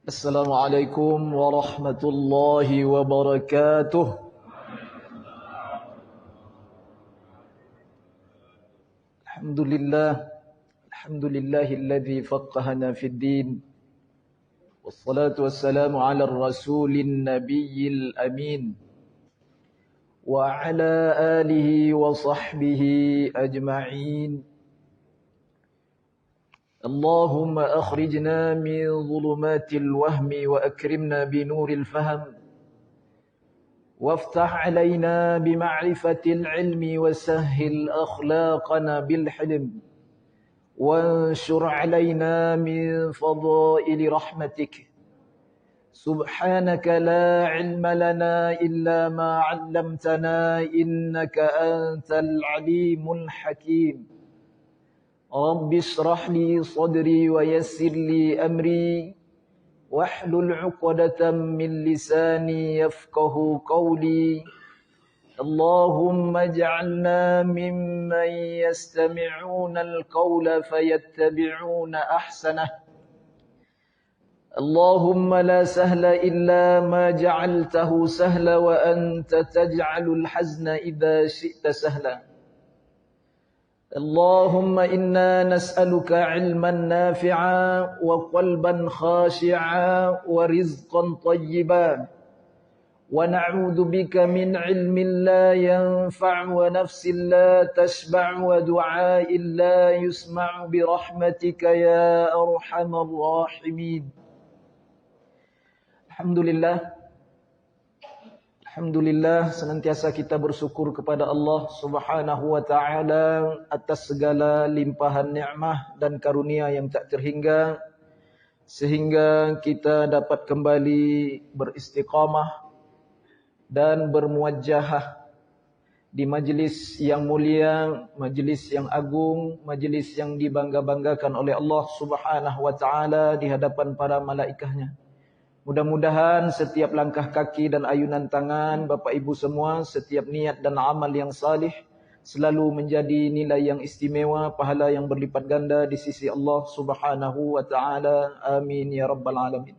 Assalamualaikum warahmatullahi wabarakatuh. Alhamdulillah, alhamdulillahilladzi faqqahana fid din. Wassalatu wassalamu ala rasulin nabiyil amin. Wa ala alihi wa sahbihi ajma'in. اللهم أخرجنا من ظلمات الوهم وأكرمنا بنور الفهم وافتح علينا بمعرفة العلم وسهل أخلاقنا بالحلم وانشر علينا من فضائل رحمتك سبحانك لا علم لنا إلا ما علمتنا إنك أنت العليم الحكيم رب اشرح لي صدري ويسر لي أمري واحلل عقدة من لساني يفقه قولي اللهم اجعلنا ممن يستمعون القول فيتبعون أحسنه اللهم لا سهل إلا ما جعلته سهلا وأنت تجعل الحزن إذا شئت سهلا اللهم إنا نسألك علما نافعا وقلبا خاشعا ورزقا طيبا ونعوذ بك من علم لا ينفع ونفس لا تشبع ودعاء لا يسمع برحمتك يا أرحم الراحمين. Alhamdulillah, senantiasa kita bersyukur kepada Allah Subhanahu wa taala atas segala limpahan nikmat dan karunia yang tak terhingga sehingga kita dapat kembali beristiqamah dan bermuwajjahah di majlis yang mulia, majlis yang agung, majlis yang dibangga-banggakan oleh Allah Subhanahu wa taala di hadapan para malaikatnya. Mudah-mudahan setiap langkah kaki dan ayunan tangan Bapak Ibu semua, setiap niat dan amal yang salih selalu menjadi nilai yang istimewa, pahala yang berlipat ganda di sisi Allah Subhanahu wa taala. Amin ya rabbal alamin.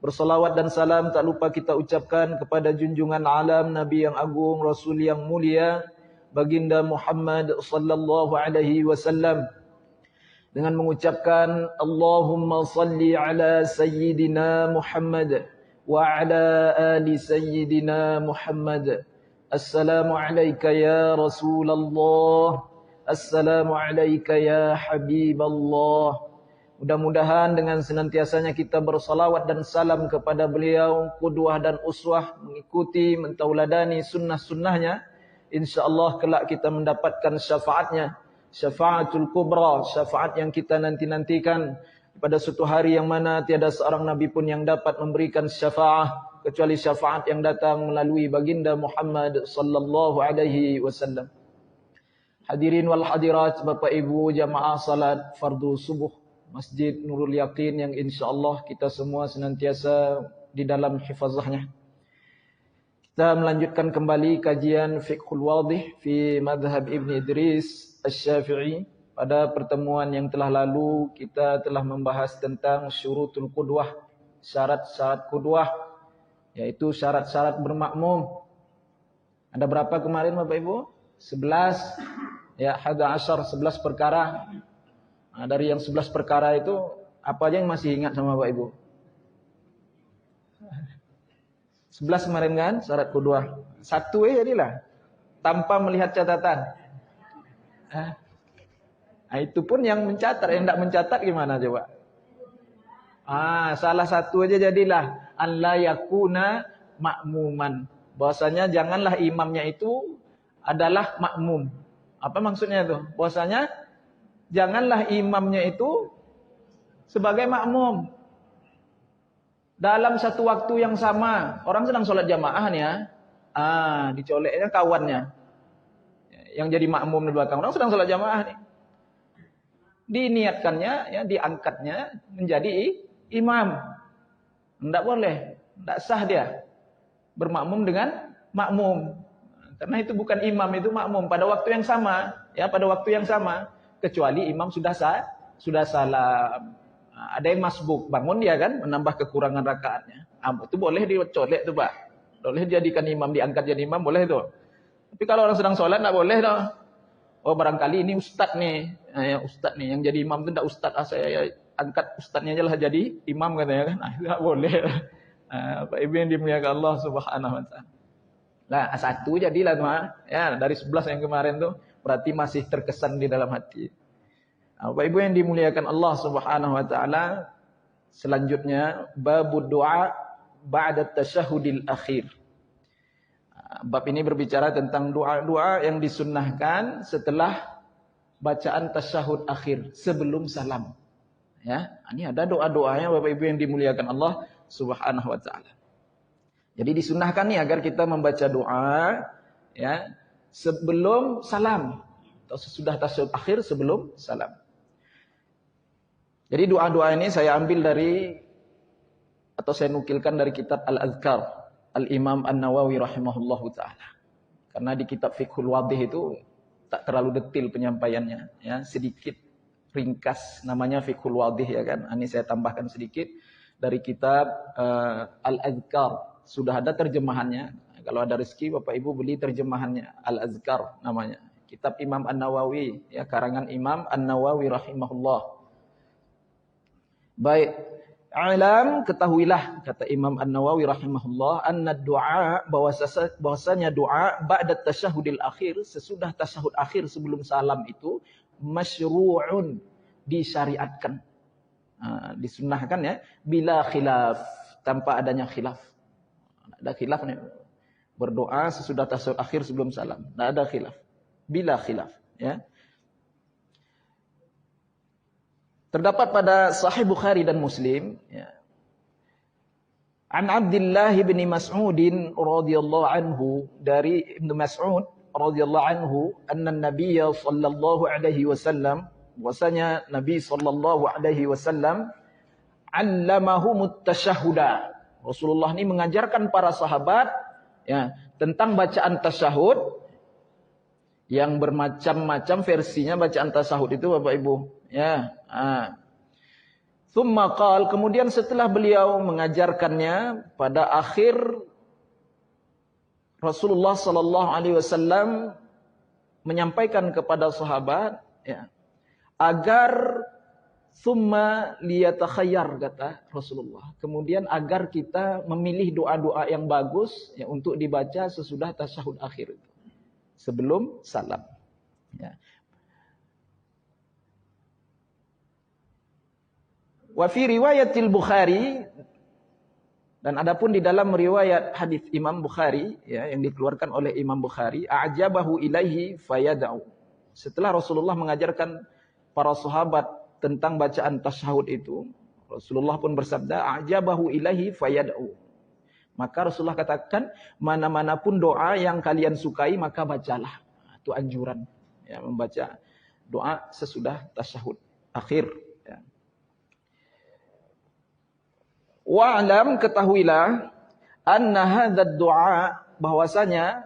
Bersalawat dan salam tak lupa kita ucapkan kepada junjungan alam Nabi yang agung, Rasul yang mulia, baginda Muhammad sallallahu alaihi wasallam, dengan mengucapkan Allahumma salli ala Sayyidina Muhammad wa ala ali Sayyidina Muhammad. Assalamu alayka ya Rasulullah, assalamu alayka ya Habiballah. Mudah-mudahan dengan senantiasanya kita bersalawat dan salam kepada beliau, qudwah dan uswah, mengikuti, mentauladani sunnah-sunnahnya, insyaAllah kelak kita mendapatkan syafaatnya, syafaatul kubra, syafaat yang kita nanti-nantikan pada suatu hari yang mana tiada seorang nabi pun yang dapat memberikan syafaat kecuali syafaat yang datang melalui baginda Muhammad sallallahu alaihi wasallam. Hadirin wal hadirat, Bapak Ibu jamaah salat fardu subuh Masjid Nurul Yaqin yang insya-Allah kita semua senantiasa di dalam hifazahnya. Kita melanjutkan kembali kajian Fiqhul Wadih fi Madhab Ibn Idris Asy-Syafi'i. Pada pertemuan yang telah lalu kita telah membahas tentang syurutul qudwah, syarat-syarat qudwah, yaitu syarat-syarat bermakmum. Ada berapa kemarin Bapak Ibu? 11. Ya, 11 perkara. Nah, dari yang 11 perkara itu apa aja yang masih ingat sama Bapak Ibu? 11 kemarin kan syarat qudwah. Satu jadilah tanpa melihat catatan. Nah, itu pun yang mencatat, yang tidak mencatat gimana coba? Salah satu aja jadilah an la yakuna makmuman. Bahwasanya janganlah imamnya itu adalah makmum. Apa maksudnya itu? Bahwasanya janganlah imamnya itu sebagai makmum. Dalam satu waktu yang sama, orang sedang sholat jamaah nih ya. Dicoleknya kawannya yang jadi makmum di belakang, orang sedang sholat jamaah nih. Diniatkannya, ya, diangkatnya menjadi imam. Tidak boleh, tidak sah dia bermakmum dengan makmum. Karena itu bukan imam, itu makmum pada waktu yang sama, ya, pada waktu yang sama, kecuali imam sudah salam. Ada yang masbuk, bangun dia kan, menambah kekurangan rakaatnya. Itu boleh dicolek tuh Pak. Boleh jadikan imam, diangkat jadi imam, boleh tuh. Tapi kalau orang sedang sholat, nggak boleh tuh. Oh barangkali ini ustad nih. Ya, ustad nih, yang jadi imam itu tidak ustad. Saya angkat ustadnya aja lah jadi imam katanya kan. Nah, itu nggak boleh. Pak Ibu yang dimuliakan Allah Subhanahu wa Ta'ala. Nah, satu jadilah tuh. Ya, dari 11 yang kemarin tuh, berarti masih terkesan di dalam hati. Bapak Ibu yang dimuliakan Allah Subhanahu wa taala, selanjutnya babud doa ba'da tasyahudil akhir. Bab ini berbicara tentang doa-doa yang disunnahkan setelah bacaan tasyahud akhir sebelum salam. Ya, ini ada doa-doanya Bapak Ibu yang dimuliakan Allah Subhanahu wa taala. Jadi disunnahkan nih agar kita membaca doa ya sebelum salam atau sesudah tasyahud akhir sebelum salam. Jadi doa-doa ini saya ambil dari atau saya nukilkan dari kitab Al-Azkar Al-Imam An-Nawawi rahimahullahu taala. Karena di kitab Fiqhul Wadih itu tak terlalu detail penyampaiannya, ya, sedikit ringkas namanya Fiqhul Wadih ya kan. Ini saya tambahkan sedikit dari kitab Al-Azkar. Sudah ada terjemahannya. Kalau ada rezeki Bapak Ibu beli terjemahannya Al-Azkar namanya. Kitab Imam An-Nawawi ya, karangan Imam An-Nawawi rahimahullah. Baik, alam ketahuilah kata Imam An-Nawawi rahimahullah anna doa bahwasanya doa ba'da tasyahudil akhir sesudah tasyahud akhir sebelum salam itu masyru'un disyariatkan. Disunnahkan ya bila khilaf tanpa adanya khilaf. Ada khilaf nih. Berdoa sesudah tasyahud akhir sebelum salam. Tidak ada khilaf. Bila khilaf ya. Terdapat pada Sahih Bukhari dan Muslim ya. An Abdullah bin Mas'ud radhiyallahu anhu, dari Ibnu Mas'ud radhiyallahu anhu, anna Nabiy sallallahu alaihi wasallam, bahwasanya Nabi sallallahu alaihi wasallam allamahumut tasyahhuda. Rasulullah ini mengajarkan para sahabat ya tentang bacaan tasyahud yang bermacam-macam versinya bacaan tasyahud itu Bapak Ibu ya. Tsumma qal, kemudian setelah beliau mengajarkannya pada akhir Rasulullah sallallahu alaihi wasallam menyampaikan kepada sahabat ya agar tsumma liyatakhayyar kata Rasulullah. Kemudian agar kita memilih doa-doa yang bagus ya untuk dibaca sesudah tasyahud akhir itu. Sebelum salam. Ya. Wa fi riwayatil Bukhari, dan adapun di dalam riwayat hadis Imam Bukhari ya yang dikeluarkan oleh Imam Bukhari, a'jabahu ilaihi fayad'u. Setelah Rasulullah mengajarkan para sahabat tentang bacaan tasyahud itu, Rasulullah pun bersabda a'jabahu ilaihi fayad'u. Maka Rasulullah katakan, mana-mana pun doa yang kalian sukai maka bacalah. Itu anjuran ya membaca doa sesudah tasyahud akhir ya. Wa'lam ketahuilah anna hadzal du'a, bahwasanya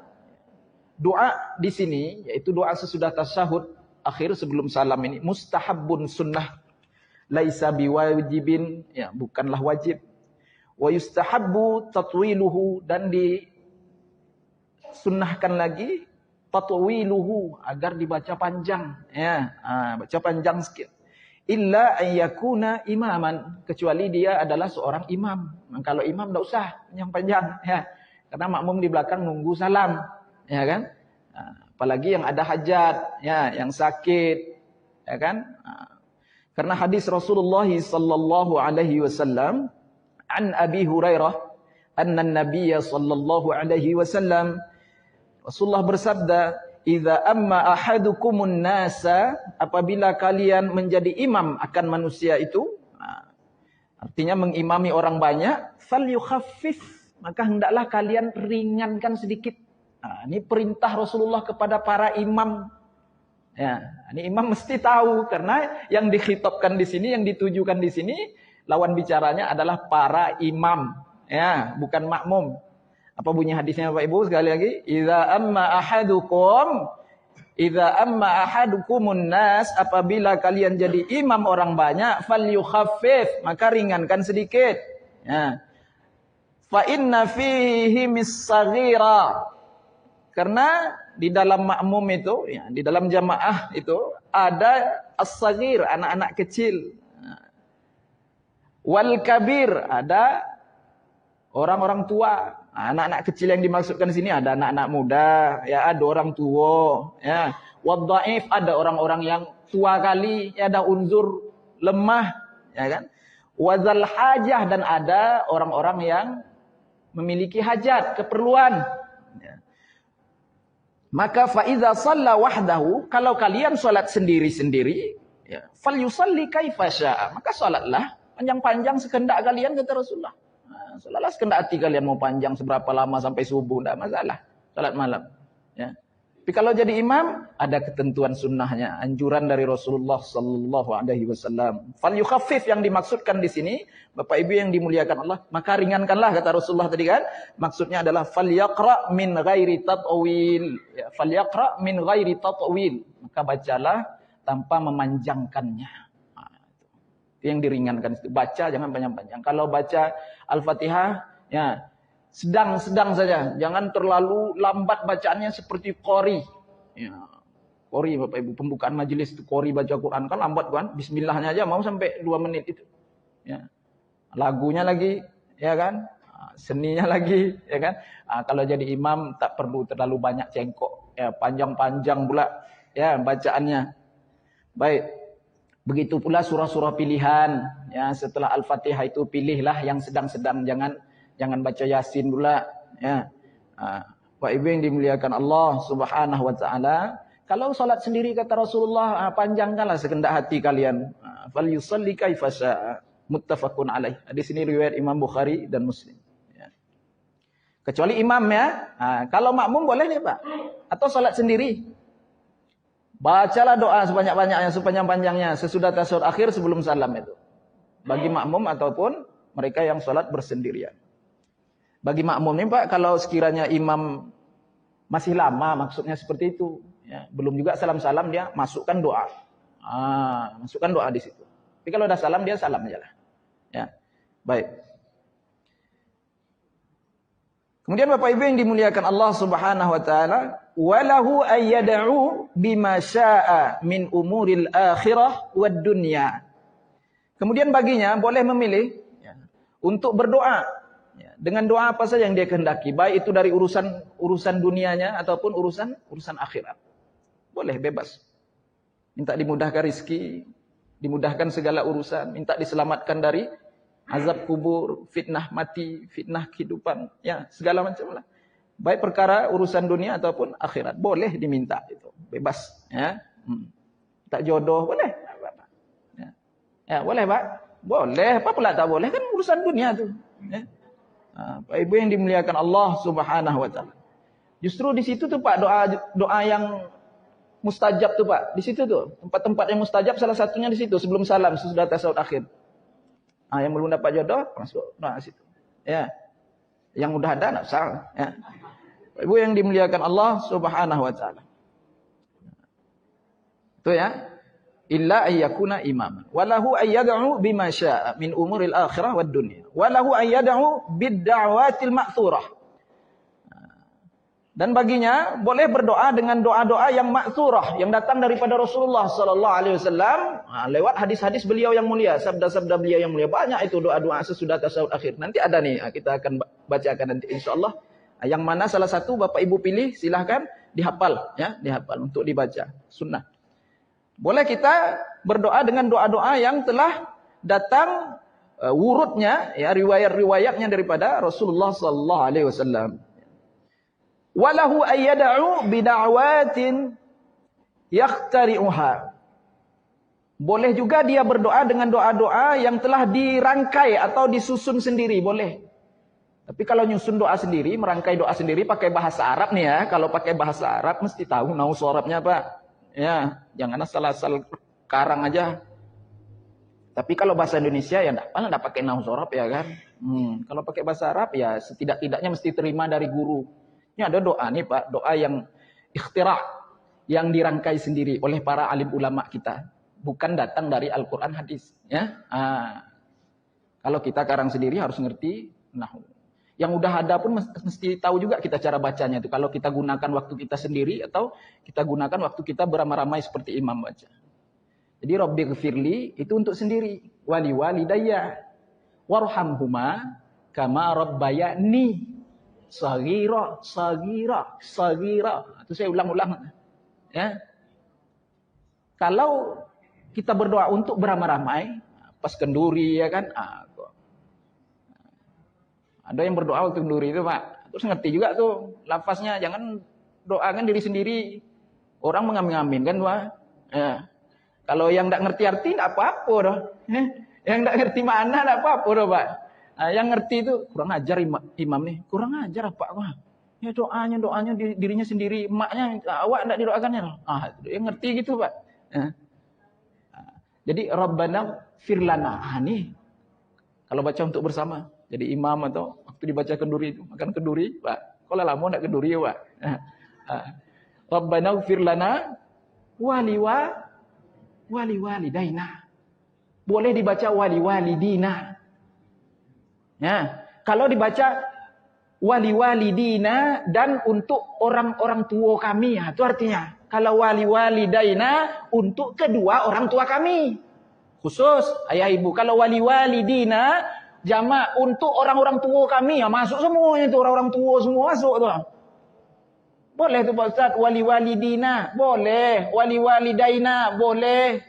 doa di sini yaitu doa sesudah tasyahud akhir sebelum salam ini mustahabbun sunnah laisa biwajibin ya, bukanlah wajib. Wa yustahabbu tatwiluhu, dan disunnahkan lagi tatwiluhu agar dibaca panjang ya, baca panjang sedikit. Illa ayyakuna imaman, kecuali dia adalah seorang imam. Nah, kalau imam enggak usah yang panjang ya. Karena makmum di belakang nunggu salam, ya kan? Apalagi yang ada hajat ya, yang sakit, ya kan? Karena hadis Rasulullah sallallahu alaihi wasallam an Abi Hurairah anna an-nabiy sallallahu alaihi wasallam, Rasulullah bersabda, idza amma ahadukumun nasa, apabila kalian menjadi imam akan manusia itu, artinya mengimami orang banyak, falyukhaffif, maka hendaklah kalian ringankan sedikit. Ini perintah Rasulullah kepada para imam. Ya, ini imam mesti tahu karena yang dikhitabkan di sini, yang ditujukan di sini, lawan bicaranya adalah para imam, ya, bukan makmum. Apa bunyi hadisnya Bapak Ibu sekali lagi? Idza amma ahadukum, Idza amma ahadukumun nas, apabila kalian jadi imam orang banyak, falyukhaffif, maka ringankan sedikit. Ya. Fa inna fihi mis-saghira. Karena di dalam makmum itu, ya, di dalam jamaah itu ada as-saghir, anak-anak kecil. Wal kabir, ada orang-orang tua. Anak-anak kecil yang dimaksudkan di sini ada anak-anak muda, ya, ada orang tua, ya. Wad dhaif, ada orang-orang yang tua kali, ya, ada unzur lemah, ya kan? Wazal hajah, dan ada orang-orang yang memiliki hajat, keperluan. Ya. Maka fa idza shalla wahdahu, kalau kalian salat sendiri-sendiri, ya, falyusalli kaifa syaa, maka salatlah panjang-panjang sekehendak kalian, kata Rasulullah. Salatlah sekehendak hati kalian, mau panjang seberapa lama sampai subuh, tidak masalah. Salat malam. Ya. Tapi kalau jadi imam, ada ketentuan sunnahnya, anjuran dari Rasulullah sallallahu alaihi wasallam. Fal yukhaffif, yang dimaksudkan di sini, Bapak Ibu yang dimuliakan Allah, maka ringankanlah, kata Rasulullah tadi kan. Maksudnya adalah fal yaqra min ghairi tatwil. Ya, fal yaqra min ghairi tatwil. Maka bacalah tanpa memanjangkannya. Itu yang diringankan, baca jangan panjang-panjang. Kalau baca Al-Fatihah, ya, sedang-sedang saja, jangan terlalu lambat bacaannya seperti qori. Ya, qori Bapak Ibu, pembukaan majelis itu qori baca Quran kan lambat kan, bismillahnya aja mau sampai 2 menit itu. Ya. Lagunya lagi, ya kan? Seninya lagi, ya kan? Kalau jadi imam tak perlu terlalu banyak cengkok, ya, panjang-panjang pula ya bacaannya. Baik. Begitu pula surah-surah pilihan, ya, setelah Al-Fatihah itu pilihlah yang sedang-sedang, jangan baca Yasin pula, ya. Pak Ibu yang dimuliakan Allah Subhanahu wa taala, kalau salat sendiri kata Rasulullah, panjangkanlah sekehendak hati kalian. Fal yusalli kaifa syaa, muttafaqun alaih. Hadis ini riwayat Imam Bukhari dan Muslim, ya. Kecuali imam, ya. Kalau makmum boleh nih, Pak. Atau salat sendiri. Bacalah doa sebanyak-banyaknya, sepanjang-panjangnya sesudah tasyahud akhir sebelum salam itu. Bagi makmum ataupun mereka yang salat bersendirian. Bagi makmum ini, Pak, kalau sekiranya imam masih lama, maksudnya seperti itu, ya, belum juga salam-salam, dia masukkan doa. Masukkan doa di situ. Tapi kalau udah salam, dia salam aja lah. Ya. Baik. Kemudian Bapak Ibu yang dimuliakan Allah Subhanahu wa taala, walahu ayyad'u bima syaa min umuril akhirah wad dunya. Kemudian baginya boleh memilih, ya, untuk berdoa, ya, dengan doa apa saja yang dia kehendaki, baik itu dari urusan dunianya ataupun urusan akhirat. Boleh, bebas. Minta dimudahkan rezeki, dimudahkan segala urusan, minta diselamatkan dari azab kubur, fitnah mati, fitnah kehidupan, ya, segala macam lah. Baik perkara urusan dunia ataupun akhirat, boleh diminta itu, bebas, ya. Tak jodoh boleh, ya, boleh, Pak, boleh, apa pula tak boleh, kan urusan dunia tu, ya. Pak Ibu yang dimuliakan Allah Subhanahu wa taala. Justru di situ tuh, Pak, doa yang mustajab tuh, Pak, di situ tuh tempat-tempat yang mustajab, salah satunya di situ sebelum salam, sesudah tasyahud akhir. Yang belum dapat jodoh masuk doa situ, ya. Yang udah ada enggak salah, ya. Ibu yang dimuliakan Allah Subhanahu wa taala. Itu, ya. Illa ayyakuna imam. Walahu ayyad'u bima syaa min umuril akhirah wad dunya. Walahu ayyad'u bid da'watil ma'thurah. Dan baginya boleh berdoa dengan doa-doa yang ma'thurah, yang datang daripada Rasulullah sallallahu alaihi wasallam, lewat hadis-hadis beliau yang mulia, sabda-sabda beliau yang mulia. Banyak itu doa-doa sesudah tasyahud akhir. Nanti ada nih, kita akan bacakan nanti insyaallah. Yang mana salah satu Bapak Ibu pilih, silahkan dihafal, ya, dihafal untuk dibaca, sunnah. Boleh kita berdoa dengan doa-doa yang telah datang wurudnya, ya, riwayat-riwayatnya daripada Rasulullah sallallahu alaihi wasallam. Walahu ayyad'u bida'watin yakhtari'uha. Boleh juga dia berdoa dengan doa-doa yang telah dirangkai atau disusun sendiri, boleh. Tapi kalau nyusun doa sendiri, merangkai doa sendiri pakai bahasa Arab nih, ya. Kalau pakai bahasa Arab mesti tahu nahu sorabnya, Pak. Ya, jangan asal-asal karang aja. Tapi kalau bahasa Indonesia ya enggak pakai nahu sorab, ya kan. Kalau pakai bahasa Arab ya setidak-tidaknya mesti terima dari guru. Ini ada doa nih, Pak, doa yang ikhtira', yang dirangkai sendiri oleh para alim ulama kita, bukan datang dari Al-Qur'an hadis, ya. Kalau kita karang sendiri harus ngerti nahwu. Yang udah ada pun mesti tahu juga kita cara bacanya itu. Kalau kita gunakan waktu kita sendiri atau kita gunakan waktu kita beramai-ramai seperti imam baca. Jadi Rabbighfirli itu untuk sendiri, wali walidayya warhamhuma kama rabbayani saghira. Itu saya ulang-ulang. Ya. Kalau kita berdoa untuk beramai-ramai, pas kenduri ya kan, ada yang berdoa waktu kenduri itu Pak, terus ngerti juga tuh lafaznya, jangan doakan diri sendiri, orang mengamin-amin kan Pak. Ya. Kalau yang tidak ngerti arti tidak apa-apa dah, yang tidak ngerti mana tidak apa-apa dah Pak. Yang ngerti itu kurang ajar imam nih, kurang ajar apa Pak? Ya doanya dirinya sendiri, emaknya awak tidak didoakannya. Yang ngerti gitu Pak. Ya. Jadi Rabbana firlana, nih kalau baca untuk bersama, jadi imam atau waktu dibaca kenduri itu, makan kenduri Pak. Kalau lama tidak kenduri ya Pak. Rabbana firlana wali walidaina. Boleh dibaca wali walidina. Ya, kalau dibaca wali walidina dan untuk orang-orang tua kami, ya, itu artinya. Kalau wali walidaina untuk kedua orang tua kami. Khusus ayah ibu. Kalau wali walidina jamak untuk orang-orang tua kami, ya masuk semuanya itu, orang-orang tua semua masuk tuh. Boleh tuh Pak Ustaz, wali walidina, boleh, wali walidaina, boleh.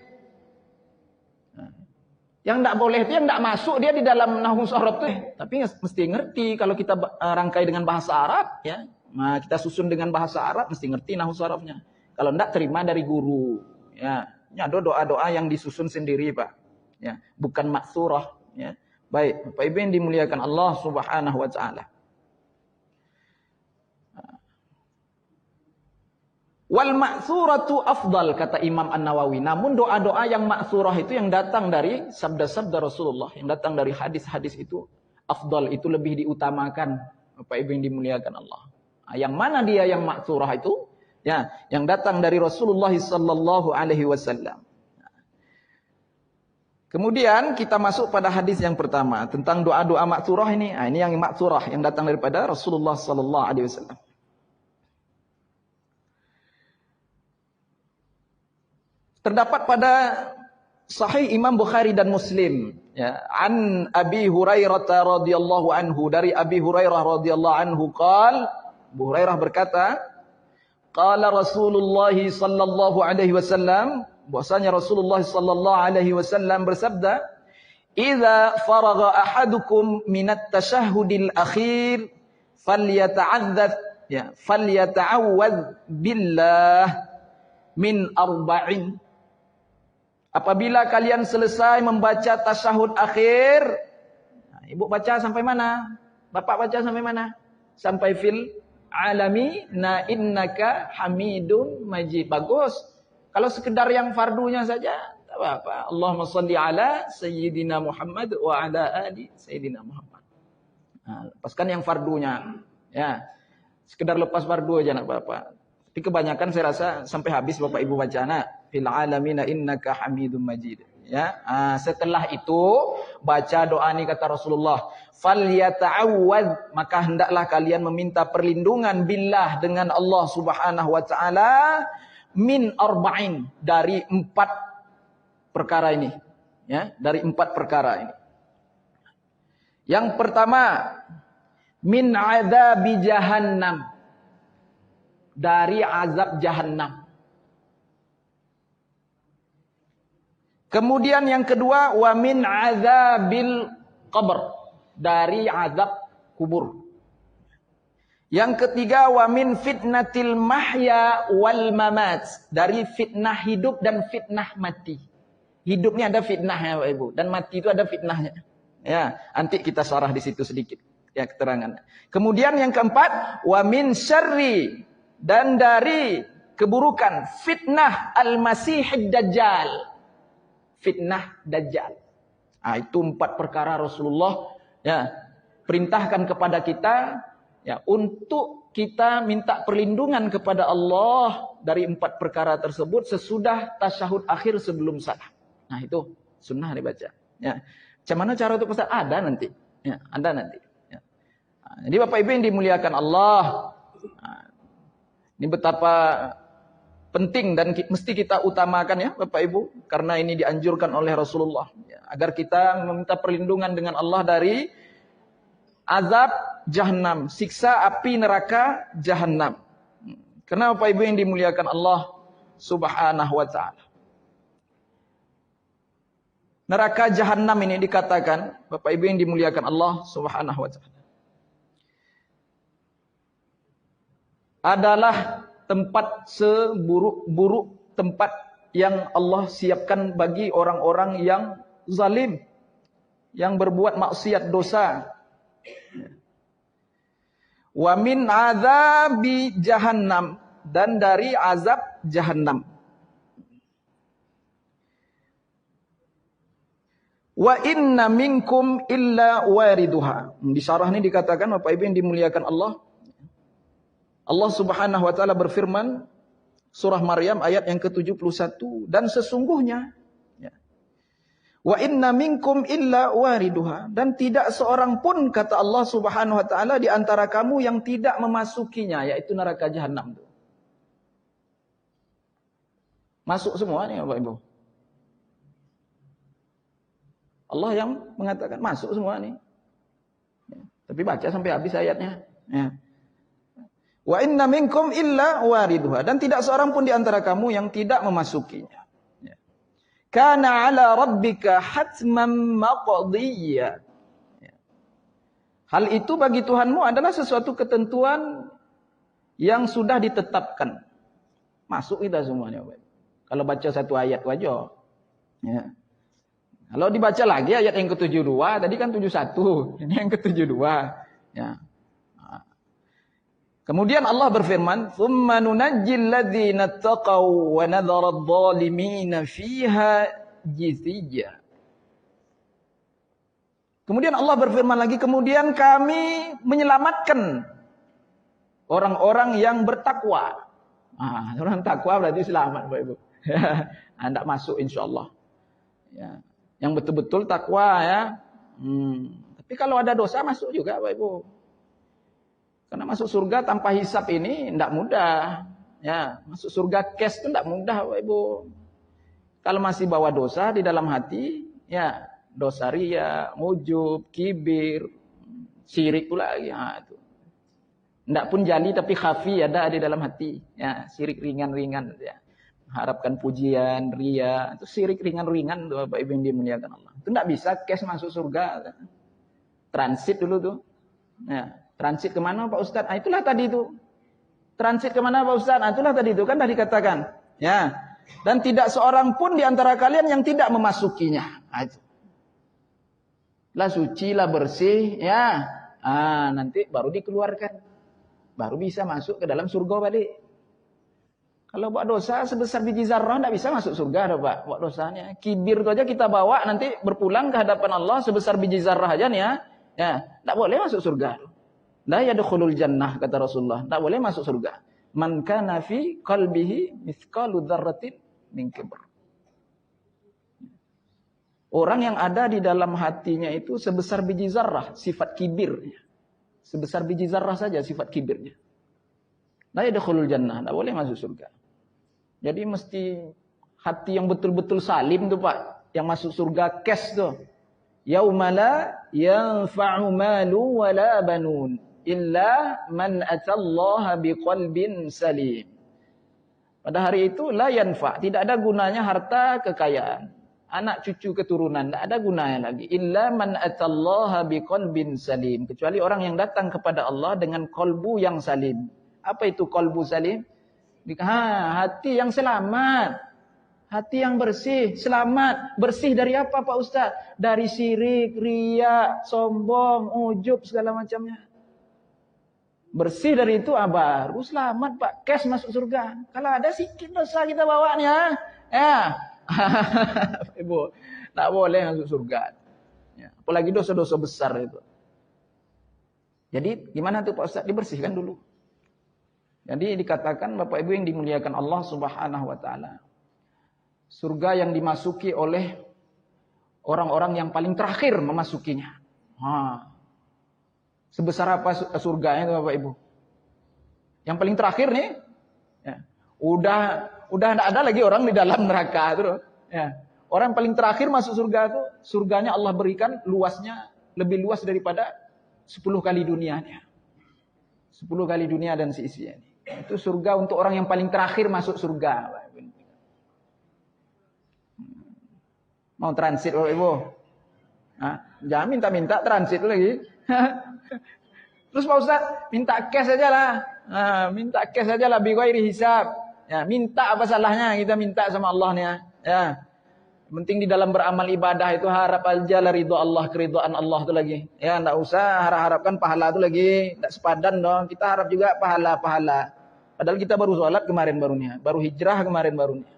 Yang tidak boleh itu yang tidak masuk dia di dalam nahwu Arab tuh. Tapi mesti ngerti kalau kita rangkai dengan bahasa Arab, ya. Nah, kita susun dengan bahasa Arab mesti ngerti nahwu Arabnya. Kalau tidak terima dari guru, ya. Ini ada doa-doa yang disusun sendiri, Pak. Ya, bukan maksurah, ya. Baik, Bapak Ibu yang dimuliakan Allah Subhanahu wa taala. Wal ma'suratu afdal, kata Imam An-Nawawi. Namun doa-doa yang ma'surah itu yang datang dari sabda-sabda Rasulullah, yang datang dari hadis-hadis itu afdal, itu lebih diutamakan, Bapak Ibu yang dimuliakan Allah. Yang mana dia yang ma'surah itu? Ya, yang datang dari Rasulullah sallallahu alaihi wasallam. Kemudian kita masuk pada hadis yang pertama tentang doa-doa ma'surah ini. Ini yang ma'surah yang datang daripada Rasulullah sallallahu alaihi wasallam. Terdapat pada Sahih Imam Bukhari dan Muslim, ya, an Abi Hurairah radhiyallahu anhu, dari Abi Hurairah radhiyallahu anhu Abu Hurairah berkata, qala Rasulullah sallallahu alaihi wasallam, bahwasanya Rasulullah sallallahu alaihi wasallam bersabda, "Idza faragha ahadukum minat tashahhudil akhir falyata'awwadz billah min arba'in." Apabila kalian selesai membaca tasyahud akhir, ibu baca sampai mana? Bapak baca sampai mana? Sampai fil alami na innaka hamidun majid. Bagus. Kalau sekedar yang fardunya saja, tak apa-apa. Allahumma shalli ala sayyidina Muhammad wa ala ali sayyidina Muhammad. Lepaskan yang fardunya. Ya. Sekedar lepas fardu aja enggak apa-apa. Tapi kebanyakan saya rasa sampai habis Bapak Ibu baca fil alamina innaka hamidum majid. Ya, setelah itu baca doa ini kata Rasulullah, falyata'awwadz, maka hendaklah kalian meminta perlindungan billah dengan Allah Subhanahu wa taala min arba'in, dari 4 perkara ini. Ya, dari 4 perkara ini. Yang pertama, min adzabi jahannam, dari azab jahannam. Kemudian yang kedua, wa min azabil qabr, dari azab kubur. Yang ketiga, wa min fitnatil mahya wal mamat, dari fitnah hidup dan fitnah mati. Hidupnya ada fitnahnya Bapak Ibu, dan mati itu ada fitnahnya. Ya, nanti kita sarah di situ sedikit ya keterangan. Kemudian yang keempat, wa min syarri, dan dari keburukan fitnah al-masihid dajjal. Fitnah dajjal. Itu 4 perkara Rasulullah ya perintahkan kepada kita Ya, untuk kita minta perlindungan kepada Allah dari 4 perkara tersebut sesudah tasyahud akhir sebelum salam. Nah, itu sunnah dibaca. Ya. Macam mana cara untuk Ustaz? Ada nanti. Ya, ada nanti. Ya. Nah, jadi Bapak Ibu yang dimuliakan Allah, nah, ini betapa penting dan mesti kita utamakan ya Bapak Ibu, karena ini dianjurkan oleh Rasulullah ya, agar kita meminta perlindungan dengan Allah dari azab Jahannam, siksa api neraka Jahannam. Karena Bapak Ibu yang dimuliakan Allah Subhanahu wa taala, neraka Jahannam ini dikatakan Bapak Ibu yang dimuliakan Allah Subhanahu wa taala adalah tempat seburuk-buruk tempat yang Allah siapkan bagi orang-orang yang zalim, yang berbuat maksiat dosa. Wa min azabi jahannam, dan dari azab jahannam. Wa inna minkum illa wariduha. Di syarah ini dikatakan Bapak Ibu yang dimuliakan Allah, Allah Subhanahu wa taala berfirman surah Maryam ayat yang ke-71, dan sesungguhnya ya, wa inna minkum illa wariduha, dan tidak seorang pun kata Allah Subhanahu wa taala di antara kamu yang tidak memasukinya, yaitu neraka Jahannam itu. Masuk semua nih Bapak Ibu. Allah yang mengatakan masuk semua nih. Ya, tapi baca sampai habis ayatnya. Ya. Wa inna minkum illa wariduha, dan tidak seorang pun di antara kamu yang tidak memasukinya. Ya. Kana ala rabbika hatman maqdiyya. Ya. Hal itu bagi Tuhanmu adalah sesuatu ketentuan yang sudah ditetapkan. Masuk kita semuanya. Kalau baca satu ayat wajah. Ya. Kalau dibaca lagi ayat yang ke-72, tadi kan 71, ini yang ke-72. Ya. Kemudian Allah berfirman, "Tsumma nunajjil ladzina taqaw wa nadharu adh-dhalimina fiha jithiyya." Kemudian Allah berfirman lagi, kemudian kami menyelamatkan orang-orang yang bertakwa. Ah, orang takwa berarti selamat, Bapak Ibu. Anda masuk insyaallah. Ya. Yang betul-betul takwa ya. Tapi kalau ada dosa masuk juga, Bapak Ibu. Karena masuk surga tanpa hisab ini tidak mudah. Ya, masuk surga cash itu tidak mudah, Bapak Ibu. Kalau masih bawa dosa di dalam hati, ya dosa riya, ujub, kibir, syirik pula lagi. Ya, itu. Tidak pun jali tapi khafi ada di dalam hati. Ya, syirik ringan-ringan. Ya. Harapkan pujian, riya, itu syirik ringan-ringan, Bapak Ibu yang dimuliakan Allah. Itu tidak bisa cash masuk surga. Transit dulu tuh. Ya. Transit kemana Pak Ustaz? Nah, itulah tadi itu. Transit kemana Pak Ustaz? Nah, itulah tadi itu. Kan tadi dikatakan. Ya. Dan tidak seorang pun di antara kalian yang tidak memasukinya. Nah, itu. Lah suci, lah bersih. Ya. Ah, nanti baru dikeluarkan. Baru bisa masuk ke dalam surga balik. Kalau buat dosa sebesar biji zarrah tidak bisa masuk surga, Pak. Buat dosanya. Kibir itu aja kita bawa nanti berpulang ke hadapan Allah sebesar biji zarrah aja nih ya. Ya. Tidak boleh masuk surga. La yadkhulul jannah kata Rasulullah, tak boleh masuk surga. Man kana fi qalbihi mithqalu dzarratin min kibr. Orang yang ada di dalam hatinya itu sebesar biji zarrah sifat kibirnya. Sebesar biji zarrah saja sifat kibirnya. La yadkhulul jannah, tak boleh masuk surga. Jadi mesti hati yang betul-betul salim tuh Pak, yang masuk surga cash tuh. Yaumala yanfa'u malu wala banun illa man atallaha biqalbin salim. Pada hari itu la yanfa, tidak ada gunanya harta kekayaan, anak cucu keturunan, tidak ada gunanya lagi. Illa man atallaha biqalbin salim, kecuali orang yang datang kepada Allah dengan kolbu yang salim. Apa itu kolbu salim? Hati yang selamat. Hati yang bersih, selamat. Bersih dari apa Pak Ustaz? Dari syirik, riya, sombong, ujub, segala macamnya. Bersih dari itu baru selamat Pak. Cash masuk surga. Kalau ada sikit dosa kita bawanya. Ya. Ibu, tak boleh masuk surga. Ya. Apalagi dosa-dosa besar itu. Jadi gimana tuh Pak Ustaz? Dibersihkan dulu. Jadi dikatakan Bapak Ibu yang dimuliakan Allah Subhanahu wa taala. Surga yang dimasuki oleh orang-orang yang paling terakhir memasukinya. Sebesar apa surganya itu Bapak Ibu? Yang paling terakhir nih, ya, udah tidak ada lagi orang di dalam neraka itu. Ya. Orang paling terakhir masuk surga itu, surganya Allah berikan luasnya lebih luas daripada 10 kali dunianya. 10 kali dunia dan seisinya. Itu surga untuk orang yang paling terakhir masuk surga. Mau transit Bapak Ibu? Jangan minta-minta transit lagi. Terus Pak Ustaz, minta cash saja lah. Minta cash saja lah, bi ghairi hisab. Ya, minta apa salahnya kita minta sama Allah nih ya. Ya. Penting di dalam beramal ibadah itu harap aja lah ridho Allah, keridhaan Allah itu lagi. Ya, enggak usah harapkan pahala itu lagi, enggak sepadan dong. Kita harap juga pahala-pahala. Padahal kita baru sholat kemarin barunya, baru hijrah kemarin barunya.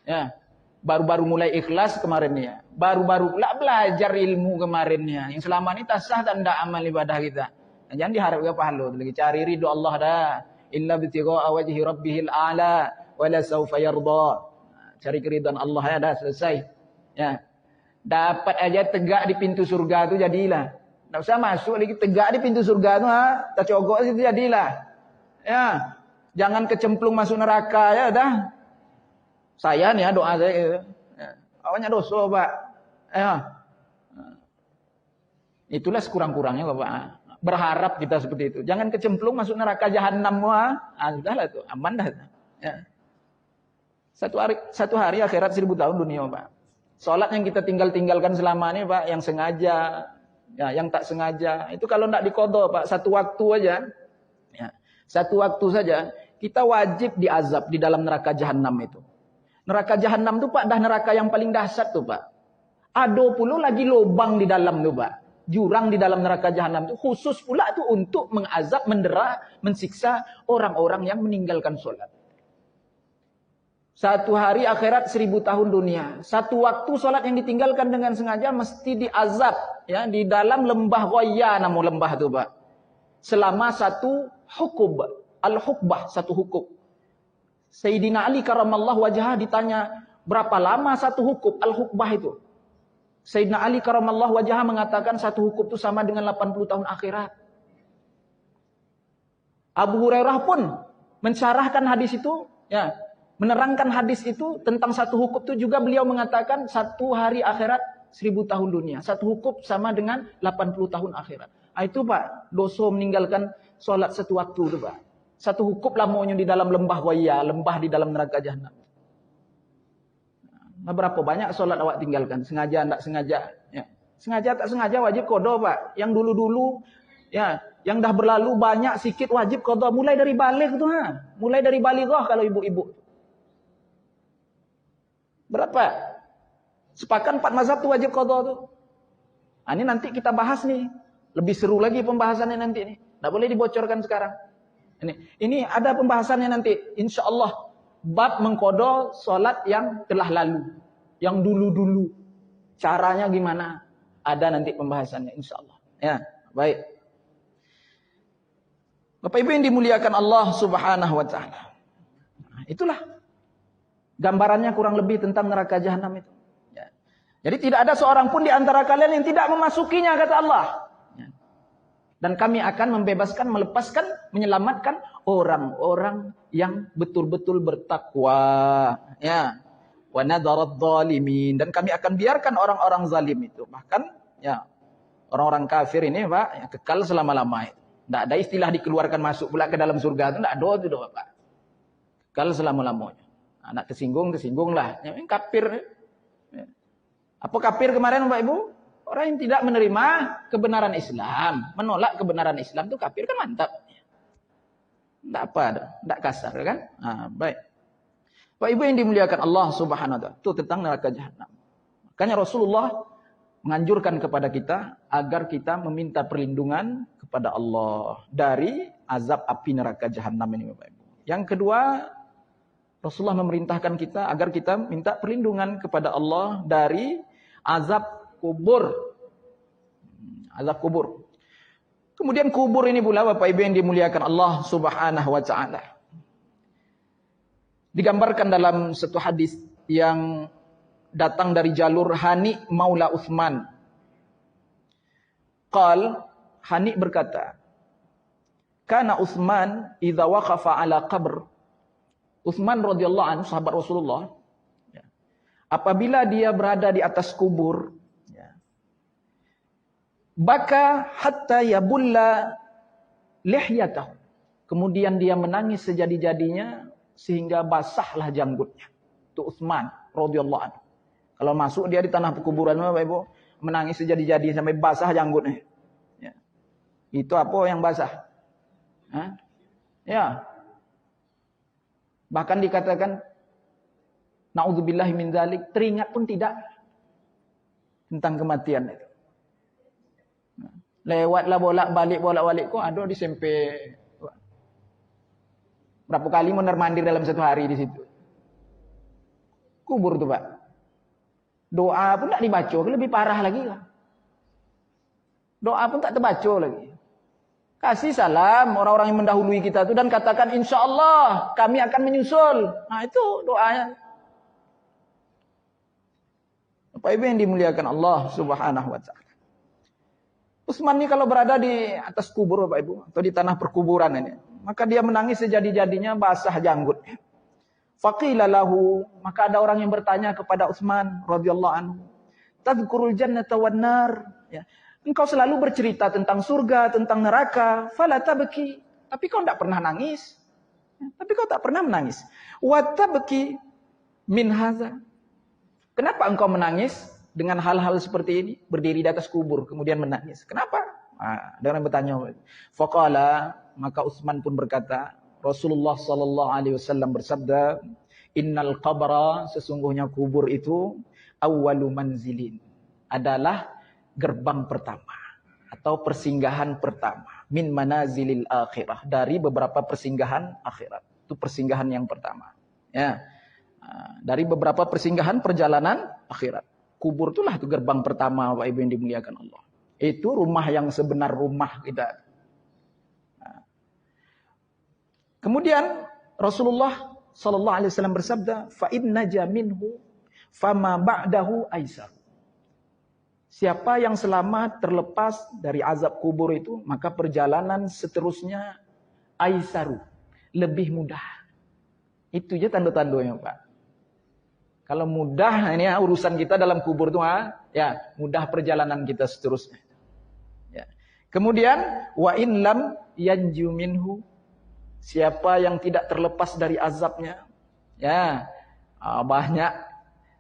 Ya. Baru-baru mulai ikhlas kemarinnya. Baru-baru pula belajar ilmu kemarinnya. Yang selama ini tak sah dan tidak amal ibadah kita. Nah, jangan diharap juga pahala itu lagi. Cari ridho Allah dah. Illa bitigha'a wajhi rabbihil a'la wala sawfa yarda. Cari keridhaan Allah ya dah selesai. Ya. Dapat aja tegak di pintu surga itu jadilah. Enggak usah masuk lagi tegak di pintu surga itu tak cogok situ jadilah. Ya. Jangan kecemplung masuk neraka ya dah. Saya nih ya doa saya. Ya. Awalnya dosa, Pak. Ya. Itulah sekurang-kurangnya Bapak. Berharap kita seperti itu. Jangan kecemplung masuk neraka jahanam sudahlah itu, aman dah. Ya. Satu hari akhirat 1000 tahun dunia, Pak. Salat yang kita tinggalkan selama ini, Pak, yang sengaja, ya, yang tak sengaja, itu kalau tidak diqadha, Pak, satu waktu aja, ya, satu waktu saja, kita wajib diazab di dalam neraka jahanam itu. Neraka jahanam itu, Pak, dah neraka yang paling dahsyat tuh, Pak. Ada pula lagi lubang di dalam tuh, Pak. Jurang di dalam neraka jahanam itu khusus pula itu untuk mengazab, mendera, mensiksa orang-orang yang meninggalkan sholat. Satu hari akhirat 1000 tahun dunia. Satu waktu sholat yang ditinggalkan dengan sengaja mesti diazab. Ya, di dalam lembah Ghayya nama lembah itu, Pak. Selama satu hukub. Al-hukbah, satu hukub. Sayyidina Ali karamallahu wajhah ditanya, berapa lama satu hukub al-hukbah itu? Sayyidina Ali karamallahu wajhah mengatakan satu hukub itu sama dengan 80 tahun akhirat. Abu Hurairah pun mensyarahkan hadis itu, ya, menerangkan hadis itu tentang satu hukub itu juga beliau mengatakan satu hari akhirat 1000 tahun dunia. Satu hukub sama dengan 80 tahun akhirat. Itu Pak, dosa meninggalkan sholat satu waktu itu Pak. Satu hukub lamanya di dalam lembah Ghayya, lembah di dalam neraka jahanam. Nah, berapa banyak sholat awak tinggalkan? Sengaja, tidak sengaja. Ya. Sengaja, tak sengaja wajib qadha, Pak. Yang dulu-dulu, ya, yang dah berlalu banyak, sikit wajib qadha. Mulai dari baligh tu, mulai dari balighah kalau ibu-ibu. Berapa? Sepakan 4 mazhab tu wajib qadha tu. Nah, ini nanti kita bahas nih. Lebih seru lagi pembahasannya nanti nih. Tak boleh dibocorkan sekarang. Ini ada pembahasannya nanti. InsyaAllah. Bab mengqadha solat yang telah lalu. Yang dulu-dulu. Caranya gimana? Ada nanti pembahasannya insyaAllah. Ya, baik. Bapak Ibu yang dimuliakan Allah Subhanahu wa taala. Nah, itulah gambarannya kurang lebih tentang neraka jahanam itu. Ya. Jadi tidak ada seorang pun di antara kalian yang tidak memasukinya kata Allah. Ya. Dan kami akan membebaskan, melepaskan, menyelamatkan orang-orang yang betul-betul bertakwa. Ya. Wa nadharadh dhalimin, dan kami akan biarkan orang-orang zalim itu, bahkan ya orang-orang kafir ini Pak, ya, kekal selama-lamanya. Tidak ada istilah dikeluarkan masuk pula ke dalam surga itu, tidak ada itu Pak. Kekal selama-lamanya. Anak tersinggung lah. Ya, kafir. Ya. Apa kafir kemarin Bapak Ibu? Orang yang tidak menerima kebenaran Islam, menolak kebenaran Islam itu kafir kan mantap. Tidak apa, tidak kasar kan? Nah, baik. Bapak Ibu yang dimuliakan Allah Subhanahu wa taala, itu tentang neraka jahanam. Makanya Rasulullah menganjurkan kepada kita agar kita meminta perlindungan kepada Allah dari azab api neraka jahanam ini Bapak Ibu. Yang kedua, Rasulullah memerintahkan kita agar kita minta perlindungan kepada Allah dari azab kubur. Azab kubur. Kemudian kubur ini pula Bapak Ibu yang dimuliakan Allah Subhanahu wa taala. Digambarkan dalam satu hadis yang datang dari jalur Hani Maula Utsman. Hani berkata, "Kana Utsman idza waqafa ala qabr." Utsman radhiyallahu anhu, sahabat Rasulullah, apabila dia berada di atas kubur, baka hatta yabulla lihyatahu. Kemudian dia menangis sejadi-jadinya sehingga basahlah janggutnya. Itu Utsman radhiyallahu anhu. Kalau masuk dia di tanah pekuburan, Bapak Ibu, menangis sejadi-jadi sampai basah janggutnya. Ya. Itu apa yang basah? Hah? Ya. Bahkan dikatakan naudzubillahi min dzalik, teringat pun tidak tentang kematian itu. Lewatlah bolak-balik kok ada di SMP. Berapa kali mondar-mandir dalam satu hari di situ. Kubur tuh, Pak. Doa pun tak dibaca, lebih parah lagi lah. Doa pun tak terbaca lagi. Kasih salam orang-orang yang mendahului kita itu dan katakan insyaallah kami akan menyusul. Nah, itu doanya. Bapak Ibu yang dimuliakan Allah Subhanahu wa taala. Utsman ini kalau berada di atas kubur Bapak Ibu atau di tanah perkuburan ini, maka dia menangis sejadi-jadinya basah janggutnya. Faqila lahu, maka ada orang yang bertanya kepada Utsman radhiyallahu anhu, "Tadhkurul jannata wan nar?" Ya. Engkau selalu bercerita tentang surga, tentang neraka, fala tabki, tapi kau tidak pernah nangis. Ya, tapi kau tak pernah menangis. Wa tabki min hadza. Kenapa engkau menangis dengan hal-hal seperti ini? Berdiri di atas kubur kemudian menangis. Kenapa? Nah, ada orang bertanya. Faqala, maka Utsman pun berkata, Rasulullah sallallahu alaihi wasallam bersabda, "Innal qabra, sesungguhnya kubur itu awwalu manzilin, adalah gerbang pertama atau persinggahan pertama min manazilil akhirah, dari beberapa persinggahan akhirat. Itu persinggahan yang pertama. Ya. Dari beberapa persinggahan perjalanan akhirat. Kubur itulah itu gerbang pertama Bapak Ibu yang dimuliakan Allah. Itu rumah yang sebenar rumah kita. Kemudian Rasulullah sallallahu alaihi wasallam bersabda, "Fa inna jaminhu fama ba'dahu aisar." Siapa yang selamat terlepas dari azab kubur itu, maka perjalanan seterusnya aisaru, lebih mudah. Itu aja tanda-tandanya, Pak. Kalau mudah ini ya, urusan kita dalam kubur itu ya, mudah perjalanan kita seterusnya. Ya. Kemudian wa in lam yanju minhu, siapa yang tidak terlepas dari azabnya, ya, banyak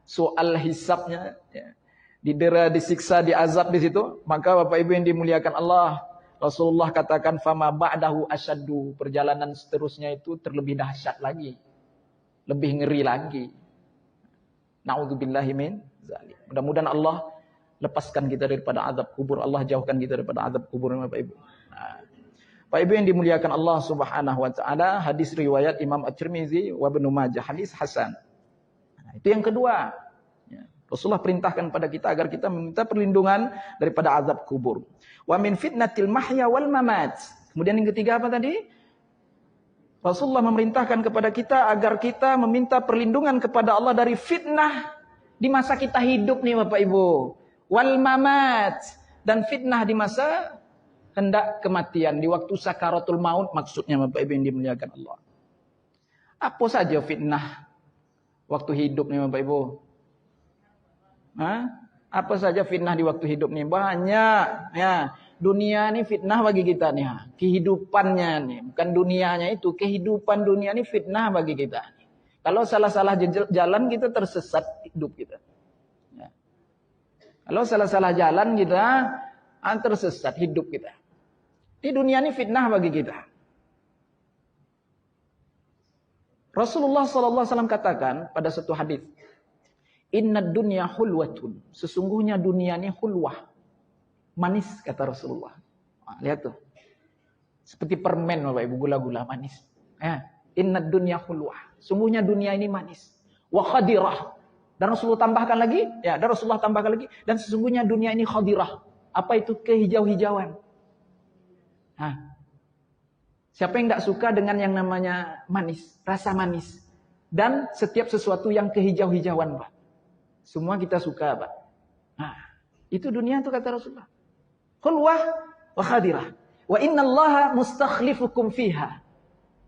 soal hisabnya, ya. Didera, disiksa, diazab di situ, maka Bapak Ibu yang dimuliakan Allah, Rasulullah katakan fama ba'dahu asyaddu, perjalanan seterusnya itu terlebih dahsyat lagi, lebih ngeri lagi. Na'udzubillahi min dzalik. Mudah-mudahan Allah lepaskan kita daripada azab kubur, Allah jauhkan kita daripada azab kubur, Bapak Ibu. Nah, Bapak Ibu yang dimuliakan Allah Subhanahu wa taala, hadis riwayat Imam At-Tirmizi wa Ibnu Majah, hadis hasan. Nah, itu yang kedua. Rasulullah perintahkan pada kita agar kita meminta perlindungan daripada azab kubur. Wa min fitnatil mahya wal mamat. Kemudian yang ketiga apa tadi? Rasulullah memerintahkan kepada kita agar kita meminta perlindungan kepada Allah dari fitnah di masa kita hidup nih Bapak Ibu. Wal mamat, dan fitnah di masa hendak kematian, di waktu sakaratul maut maksudnya Bapak Ibu yang dimuliakan Allah. Apa saja fitnah waktu hidup nih Bapak Ibu? Apa saja fitnah di waktu hidup nih? Banyak. Ya, dunia ini fitnah bagi kita nih. Kehidupannya nih, bukan dunianya itu, kehidupan dunia ini fitnah bagi kita. Kalau salah-salah jalan kita tersesat hidup kita. Ya. Kalau salah-salah jalan kita tersesat hidup kita. Ini dunia ini fitnah bagi kita. Rasulullah SAW katakan pada satu hadis, "Inna dunya hulwatun." Sesungguhnya dunia ini hulwah. Manis kata Rasulullah. Lihat tuh. Seperti permen Bapak Ibu, gula-gula manis. Inna dunya hulwah. Sungguhnya dunia ini manis. Wa khadirah. Dan Rasulullah tambahkan lagi, dan sesungguhnya dunia ini khadirah. Apa itu? Kehijau-hijauan. Siapa yang tidak suka dengan yang namanya manis, rasa manis. Dan setiap sesuatu yang kehijau-hijauan, Pak. Semua kita suka, Pak. Itu dunia itu kata Rasulullah. Khulwah wa khadirah. Wa innallaha mustakhlifukum fiha.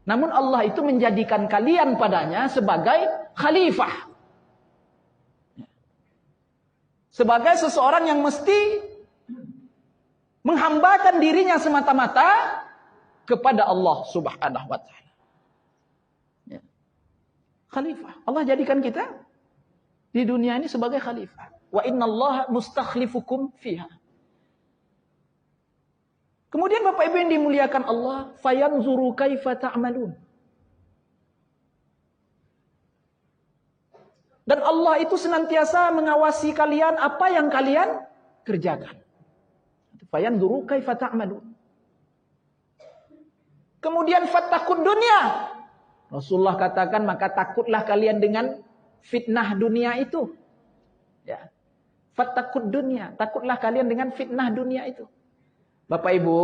Namun Allah itu menjadikan kalian padanya sebagai khalifah. Sebagai seseorang yang mesti menghambakan dirinya semata-mata kepada Allah Subhanahu wa taala. Khalifah. Allah jadikan kita di dunia ini sebagai khalifah. Wa innallaha mustakhlifukum fiha. Kemudian Bapak Ibu yang dimuliakan Allah, fayanzuru kaifa ta'malun. Dan Allah itu senantiasa mengawasi kalian apa yang kalian kerjakan. Fayanzuru kaifa ta'malun. Kemudian fattaqud dunya. Rasulullah katakan, maka takutlah kalian dengan fitnah dunia itu. Ya. Fattaqud dunya, takutlah kalian dengan fitnah dunia itu. Bapak Ibu,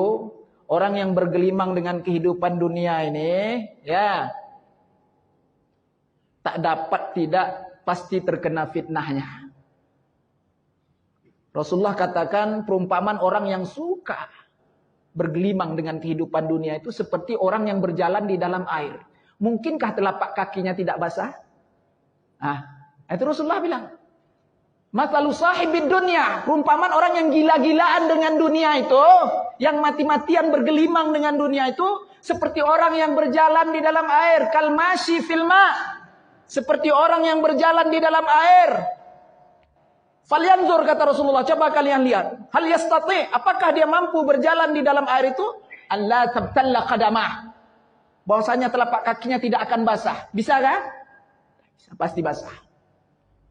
orang yang bergelimang dengan kehidupan dunia ini, ya, tak dapat tidak pasti terkena fitnahnya. Rasulullah katakan perumpamaan orang yang suka bergelimang dengan kehidupan dunia itu seperti orang yang berjalan di dalam air. Mungkinkah telapak kakinya tidak basah? Itu Rasulullah bilang. Mathalu sahibid dunya, perumpamaan orang yang gila-gilaan dengan dunia itu, yang mati-matian bergelimang dengan dunia itu, seperti orang yang berjalan di dalam air, kalmasyi fil ma'. Seperti orang yang berjalan di dalam air. Falyanzur kata Rasulullah, coba kalian lihat. Hal yastati, apakah dia mampu berjalan di dalam air itu? Allah tabtalla qadamah. Bahwasanya telapak kakinya tidak akan basah. Bisa kan? Bisa, pasti basah.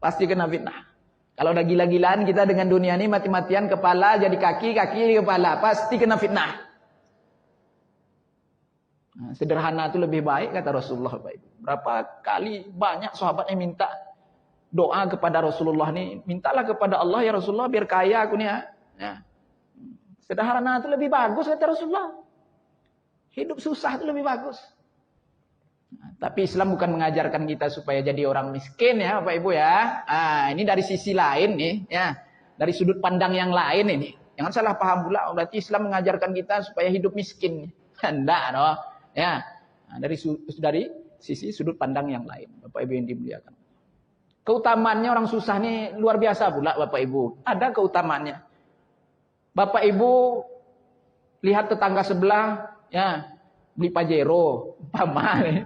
Pasti kena fitnah. Kalau udah gila-gilaan kita dengan dunia ini, mati-matian kepala jadi kaki, kaki jadi kepala, pasti kena fitnah. Sederhana itu lebih baik kata Rasulullah. Berapa kali banyak sahabat yang minta doa kepada Rasulullah nih, mintalah kepada Allah ya Rasulullah biar kaya aku nih ya. Sederhana itu lebih bagus kata Rasulullah. Hidup susah itu lebih bagus. Tapi Islam bukan mengajarkan kita supaya jadi orang miskin ya Bapak Ibu ya. Ini dari sisi lain nih ya. Dari sudut pandang yang lain ini. Jangan salah paham pula, berarti Islam mengajarkan kita supaya hidup miskin. Enggak no. Ya. Dari sisi sudut pandang yang lain. Bapak Ibu yang dimuliakan. Keutamaannya orang susah nih luar biasa pula Bapak Ibu. Ada keutamaannya. Bapak Ibu lihat tetangga sebelah ya, beli Pajero, umpama nih.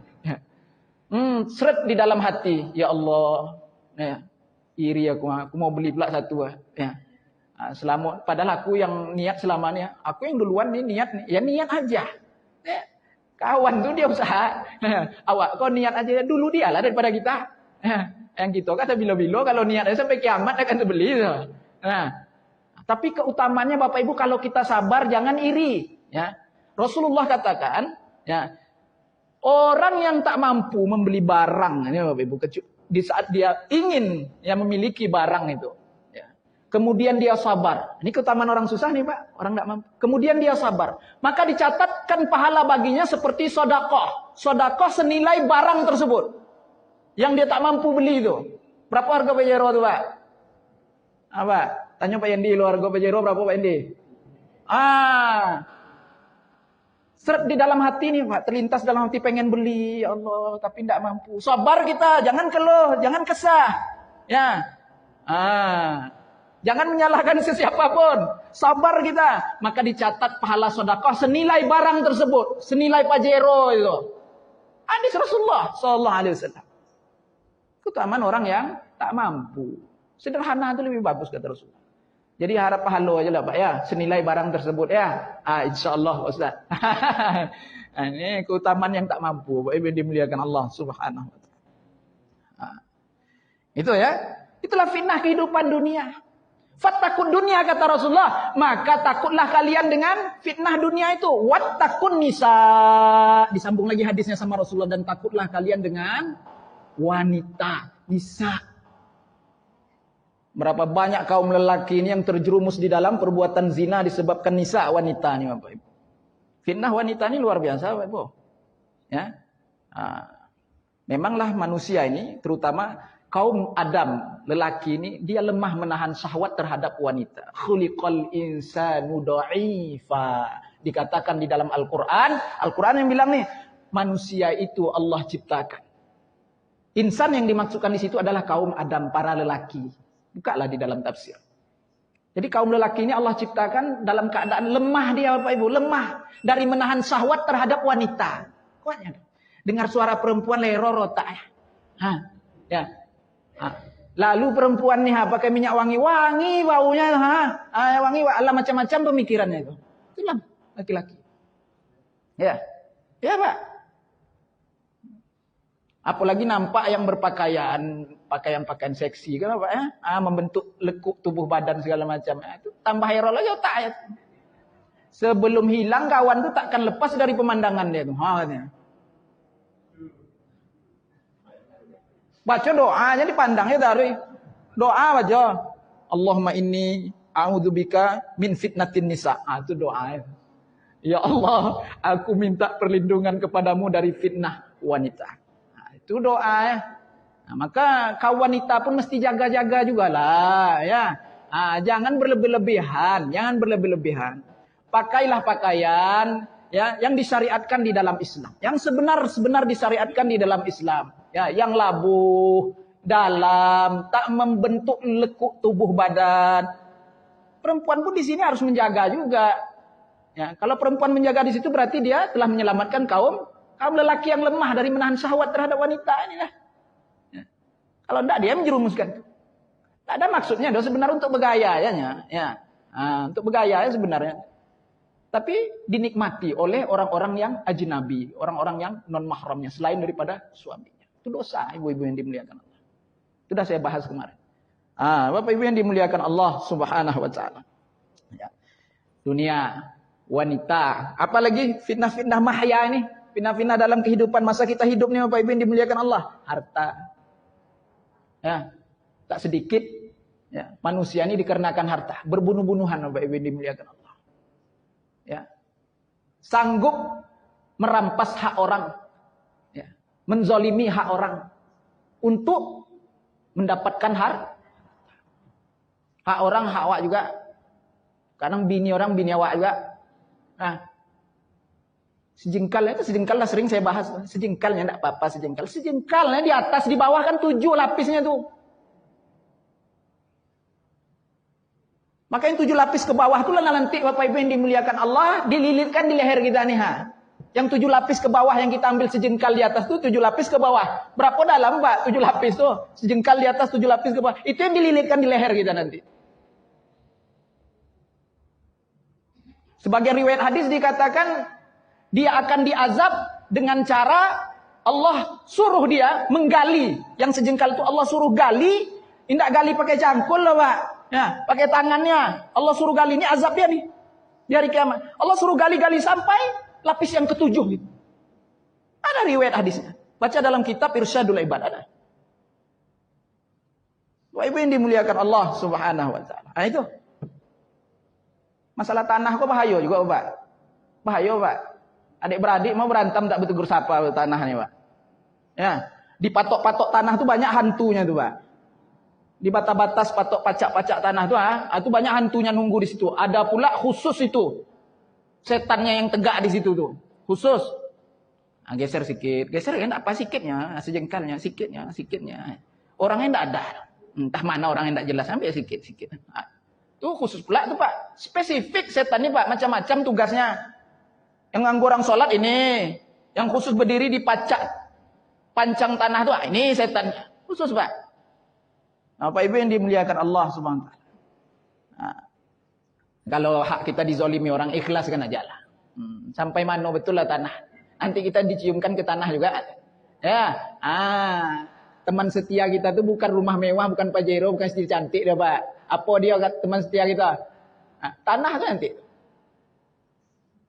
Seret di dalam hati, ya Allah, ya, iri aku mau beli pula satu, ya. Padahal aku yang niat selamanya, aku yang duluan nih niat, ya niat aja. Ya. Kawan tuh dia usaha, awak kau niat aja dulu dia lah daripada kita. Yang gitu kata bilo-bilo kalau niat aja sampai kiamat akan terbeli. Tapi keutamaannya Bapak Ibu kalau kita sabar jangan iri, ya. Rasulullah katakan, ya. Orang yang tak mampu membeli barang, ini Bapak Ibu, di saat dia ingin ya memiliki barang itu, ya. Kemudian dia sabar. Ini keutamaan orang susah nih Pak, orang tak mampu. Kemudian dia sabar, maka dicatatkan pahala baginya seperti sodakoh. Sodakoh senilai barang tersebut yang dia tak mampu beli itu. Berapa harga Pajero itu Pak? Apa? Tanya Pak Yendi, harga Pajero berapa Pak Yendi? Seret di dalam hati nih Pak, terlintas dalam hati pengen beli, ya Allah, tapi tidak mampu. Sabar kita, jangan keluh, jangan kesah. Ya. Jangan menyalahkan sesiapapun. Sabar kita, maka dicatat pahala sedekah senilai barang tersebut, senilai Pajero itu. Hadis Rasulullah sallallahu alaihi wasallam. Keutamaan orang yang tak mampu. Sederhana itu lebih bagus kata Rasulullah. Jadi harap pahala aja lah Pak ya, senilai barang tersebut ya. Insyaallah Ustaz. Ini keutamaan yang tak mampu, Bapak Ibu dimuliakan Allah Subhanahu wa taala. Itu ya. Itulah fitnah kehidupan dunia. Fattaqud dunya kata Rasulullah, maka takutlah kalian dengan fitnah dunia itu. Wattaqun nisa. Disambung lagi hadisnya sama Rasulullah, dan takutlah kalian dengan wanita, nisa. Berapa banyak kaum lelaki ini yang terjerumus di dalam perbuatan zina disebabkan nisa, wanita nih Bapak Ibu. Fitnah wanita ini luar biasa, Bapak Ibu. Ya. Memanglah manusia ini, terutama kaum Adam, lelaki ini, dia lemah menahan syahwat terhadap wanita. Khuliqal insanu dha'ifa. Dikatakan di dalam Al-Quran, Al-Quran yang bilang nih, manusia itu Allah ciptakan. Insan yang dimaksudkan di situ adalah kaum Adam, para lelaki. Bukalah di dalam tafsir. Jadi kaum lelaki ini Allah ciptakan dalam keadaan lemah dia, Bapak Ibu. Lemah dari menahan syahwat terhadap wanita. Kuatnya. Dengar suara perempuan leror otak. Ya. Lalu perempuan nih pakai minyak wangi-wangi baunya, wangi ala macam-macam pemikirannya itu. Itulah laki-laki. Ya. Ya, Pak. Apalagi nampak yang berpakaian, pakaian seksi kan Pak ya? Membentuk lekuk tubuh badan segala macam. Itu tambah error lagi otak ya. Sebelum hilang kawan tuh takkan lepas dari pemandangan dia tuh. Katanya. Baca doanya dipandangnya dari doa baca. Allahumma inni a'udzubika min fitnatin nisa. Itu doa. Ya Allah, aku minta perlindungan kepadamu dari fitnah wanita. Itu doa. Maka kaum wanita pun mesti jaga-jaga juga lah ya. Jangan berlebih-lebihan, Pakailah pakaian ya yang disyariatkan di dalam Islam. Yang sebenar-benar disyariatkan di dalam Islam. Ya, yang labuh, dalam, tak membentuk lekuk tubuh badan. Perempuan pun di sini harus menjaga juga. Ya, kalau perempuan menjaga di situ berarti dia telah menyelamatkan kaum lelaki yang lemah dari menahan syahwat terhadap wanita ini lah. Ya. Kalau tidak dia menjerumuskan. Tak ada maksudnya, sebenarnya untuk bergaya ya. Untuk bergaya ya sebenarnya. Tapi dinikmati oleh orang-orang yang ajnabi, orang-orang yang non mahramnya selain daripada suaminya. Itu dosa, ibu-ibu yang dimuliakan Allah. Sudah saya bahas kemarin. Bapak ibu yang dimuliakan Allah Subhanahu wa taala. Ya. Dunia, wanita, apalagi fitnah-fitnah mahya ini, fitnah-fitnah dalam kehidupan masa kita hidup nih Bapak ibu yang dimuliakan Allah. Harta. Ya. Tak sedikit ya, manusia ini dikarenakan harta, berbunuh-bunuhan Bapak ibu yang dimuliakan Allah. Ya. Sanggup merampas hak orang. Menzolimi hak orang untuk mendapatkan hak orang, hak awak juga. Kadang bini orang, bini awak juga. Sejengkalnya lah sering saya bahas. Sejengkalnya enggak apa-apa sejengkal. Sejengkalnya di atas, di bawah kan 7 lapisnya tuh. Maka yang 7 lapis ke bawah itulah nanti Bapak Ibu yang dimuliakan Allah dililitkan di leher kita nih Yang 7 lapis ke bawah yang kita ambil sejengkal di atas tuh 7 lapis ke bawah. Berapa dalam Pak 7 lapis tuh? Sejengkal di atas 7 lapis ke bawah. Itu yang dililitkan di leher kita nanti. Sebagian riwayat hadis dikatakan dia akan diazab dengan cara Allah suruh dia menggali. Yang sejengkal itu Allah suruh gali. Tidak gali pakai cangkul loh Pak. Ya, pakai tangannya. Allah suruh gali. Ini azab dia nih. Di hari kiamat. Allah suruh gali-gali sampai lapis yang ke-7 gitu. Ada riwayat hadisnya. Baca dalam kitab Irsyadul Ibad ada. Bapak Ibu yang dimuliakan Allah Subhanahu wa taala. Itu. Masalah tanah kok bahaya juga, Pak. Bahaya, Pak. Adik-beradik mau berantem tak bertegur sapa tanah nih, Pak. Ya, di patok-patok tanah tuh banyak hantunya tuh, Pak. Di batas-batas patok pacak-pacak tanah tuh, itu banyak hantunya nunggu di situ. Ada pula khusus itu. Setannya yang tegak di situ tuh. Khusus. Geser sikit. Geser kan apa sikitnya? Sejengkalnya, sikitnya. Orangnya enggak ada. Entah mana orang yang enggak jelas. Sampai sikit-sikit. Tuh khusus pula tuh Pak. Spesifik setannya Pak. Macam-macam tugasnya. Yang nganggur orang sholat ini. Yang khusus berdiri di pancang tanah tuh. Ini setannya. Khusus Pak. Bapak Ibu yang dimuliakan Allah Subhanahu wa taala. Kalau hak kita dizolimi orang, ikhlaskan aja lah. Sampai mana betul lah tanah. Nanti kita diciumkan ke tanah juga. Ya, teman setia kita tuh bukan rumah mewah, bukan Pajero, bukan istri cantik dia Pak. Apa dia teman setia kita? Tanah kan nanti.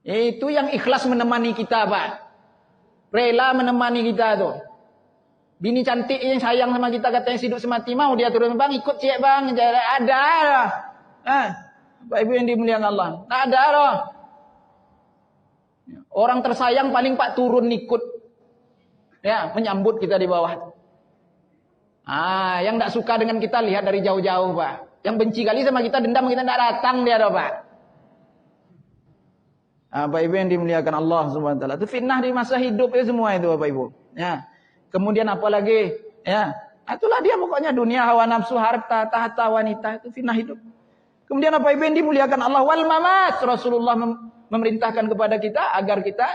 Itu yang ikhlas menemani kita Pak. Rela menemani kita tuh. Bini cantik yang sayang sama kita katanya hidup semati mau dia turun bang ikut cek bang. Ada lah. Bapak Ibu yang dimuliakan Allah. Tak ada loh. Orang tersayang paling Pak turun ikut. Ya, menyambut kita di bawah. Yang tidak suka dengan kita lihat dari jauh-jauh, Pak. Yang benci kali sama kita, dendam kita tidak datang dia, Pak. Bapak Ibu yang dimuliakan Allah Subhanahu wa taala. Itu fitnah di masa hidup itu semua itu, Bapak Ibu. Ya. Kemudian apa lagi? Ya. Itulah dia pokoknya dunia, hawa nafsu, harta, tahta, wanita, itu fitnah hidup. Kemudian Bapak Ibu yang dimuliakan Allah, wal mamat. Rasulullah memerintahkan kepada kita agar kita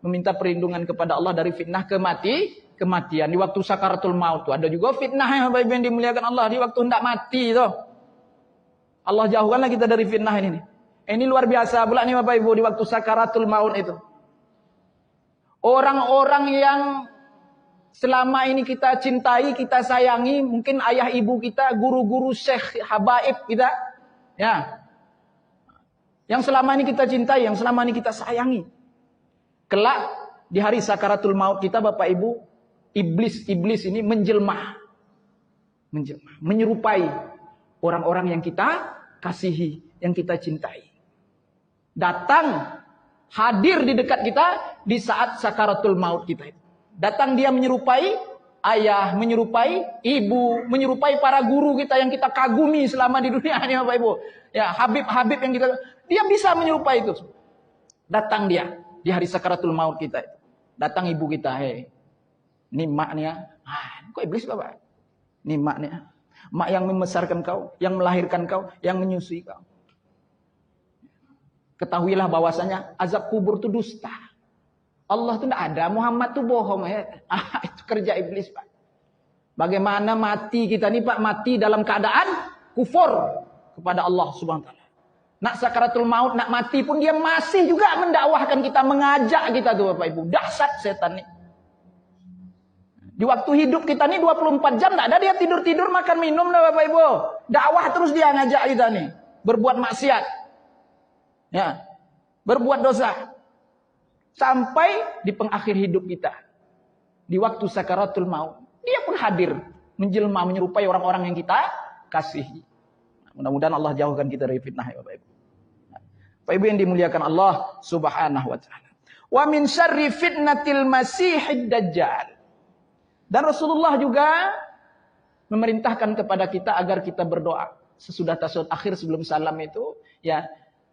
meminta perlindungan kepada Allah dari fitnah kematian. Di waktu sakaratul maut itu ada juga fitnah yang Bapak Ibu yang dimuliakan Allah, di waktu hendak mati itu. Allah jauhkanlah kita dari fitnah ini. Ini luar biasa pula nih Bapak Ibu di waktu sakaratul maut itu. Orang-orang yang selama ini kita cintai, kita sayangi, mungkin ayah ibu kita, guru-guru, syekh, habaib kita, ya. Yang selama ini kita cintai, yang selama ini kita sayangi. Kelak di hari sakaratul maut kita Bapak Ibu, iblis ini menjelma, menyerupai orang-orang yang kita kasihi, yang kita cintai. Datang hadir di dekat kita di saat sakaratul maut kita itu. Datang dia menyerupai ayah, menyerupai ibu, menyerupai para guru kita yang kita kagumi selama di dunia ini Bapak Ibu. Ya, habib-habib yang dia bisa menyerupai itu. Datang dia di hari sakaratul maut kita itu. Datang ibu kita, ini maknya, kok iblis Bapak? Ini maknya, mak yang membesarkan kau, yang melahirkan kau, yang menyusui kau. Ketahuilah bahwasanya azab kubur itu dusta. Allah itu tidak ada, Muhammad itu bohong. Itu kerja iblis, Pak. Bagaimana mati kita ini, Pak, mati dalam keadaan kufur kepada Allah Subhanahu wa taala. Nak sakaratul maut, nak mati pun dia masih juga mendakwahkan kita, mengajak kita tuh Bapak Ibu. Dahsyat setan ini. Di waktu hidup kita nih 24 jam tidak ada dia tidur-tidur, makan minum dah Bapak Ibu. Dakwah terus dia ngajak kita nih, berbuat maksiat. Ya, berbuat dosa sampai di pengakhir hidup kita, di waktu sakaratul maut, dia pun hadir, menjelma, menyerupai orang-orang yang kita kasihi. Mudah-mudahan Allah jauhkan kita dari fitnah ya Bapak Ibu. Bapak Ibu yang dimuliakan Allah Subhanahu wa taala. Wa min syarri fitnatil masihid dajjal. Dan Rasulullah juga memerintahkan kepada kita agar kita berdoa sesudah tasyahud akhir sebelum salam itu, ya,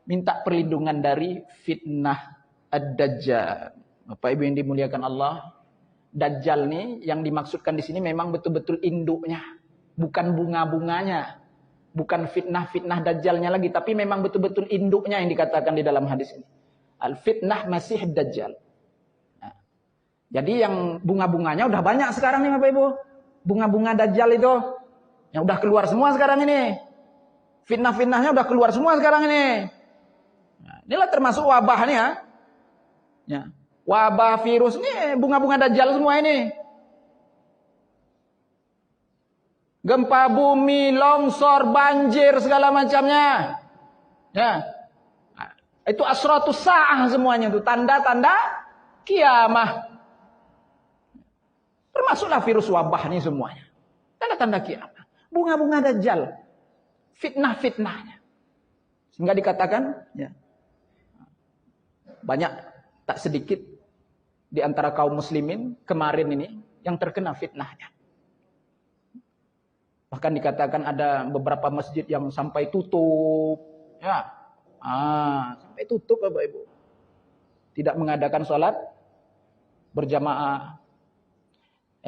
minta perlindungan dari fitnah ad-dajjal. Bapak Ibu yang dimuliakan Allah, Dajjal nih yang dimaksudkan di sini memang betul-betul induknya, bukan bunga-bunganya, bukan fitnah-fitnah Dajjalnya lagi, tapi memang betul-betul induknya yang dikatakan di dalam hadis ini. Al-fitnah masih Dajjal. Nah, jadi yang bunga-bunganya udah banyak sekarang nih Bapak Ibu. Bunga-bunga Dajjal itu yang udah keluar semua sekarang ini. Fitnah-fitnahnya udah keluar semua sekarang ini. Nah, inilah termasuk wabah nih ya. Ya. Wabah virus ini bunga-bunga Dajjal semua ini. Gempa bumi, longsor, banjir, segala macamnya. Ya. Nah, itu asratus sa'ah semuanya itu, tanda-tanda kiamah. Termasuklah virus wabah ini semuanya. Tanda-tanda kiamah. Bunga-bunga Dajjal. Fitnah-fitnahnya. Sehingga dikatakan, ya, banyak tak sedikit di antara kaum muslimin kemarin ini yang terkena fitnahnya. Bahkan dikatakan ada beberapa masjid yang sampai tutup, ya, sampai tutup Bapak Ibu. Tidak mengadakan sholat berjamaah.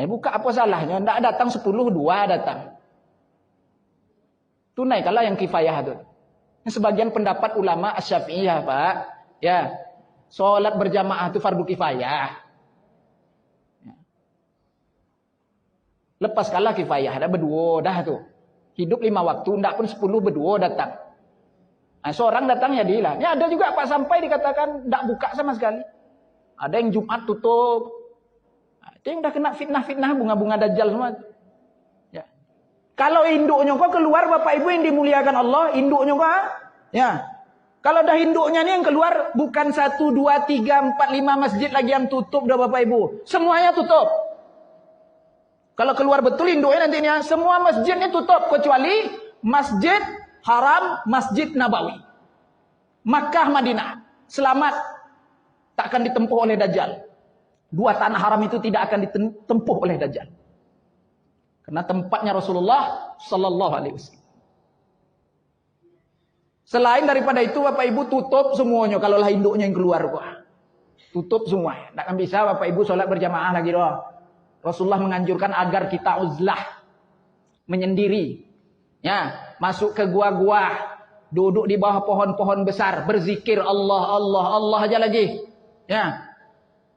Buka apa salahnya? Tidak datang 10, 2 datang. Tunaikanlah yang kifayah itu. Sebagian pendapat ulama Asy-Syafi'iyah, Pak, ya, sholat berjamaah itu fardu kifayah. Lepaskanlah kifayah, ada berdua dah tuh. Hidup 5 waktu, ndak pun 10 berdua datang. Nah, seorang datang ya dihilang. Ya ada juga Pak sampai dikatakan ndak buka sama sekali. Ada yang Jumat tutup. Nah, itu yang udah kena fitnah-fitnah bunga-bunga Dajjal semua. Ya. Kalau induknya kok keluar Bapak Ibu yang dimuliakan Allah, induknya kok, ya. Kalau dah induknya nih yang keluar bukan 1, 2, 3, 4, 5 masjid lagi yang tutup dah Bapak Ibu. Semuanya tutup. Kalau keluar betul induknya nantinya semua masjidnya tutup kecuali Masjid Haram, Masjid Nabawi. Makkah, Madinah. Selamat. tak akan ditempuh oleh Dajjal. Dua tanah haram itu tidak akan ditempuh oleh Dajjal. Karena tempatnya Rasulullah sallallahu alaihi wasallam. Selain daripada itu Bapak Ibu tutup semuanya kalaulah induknya yang keluar kok. Tutup semua. Tak akan bisa Bapak Ibu sholat berjamaah lagi doang. Rasulullah menganjurkan agar kita uzlah, menyendiri. Ya, masuk ke gua-gua, duduk di bawah pohon-pohon besar, berzikir Allah, Allah, Allah aja lagi. Ya.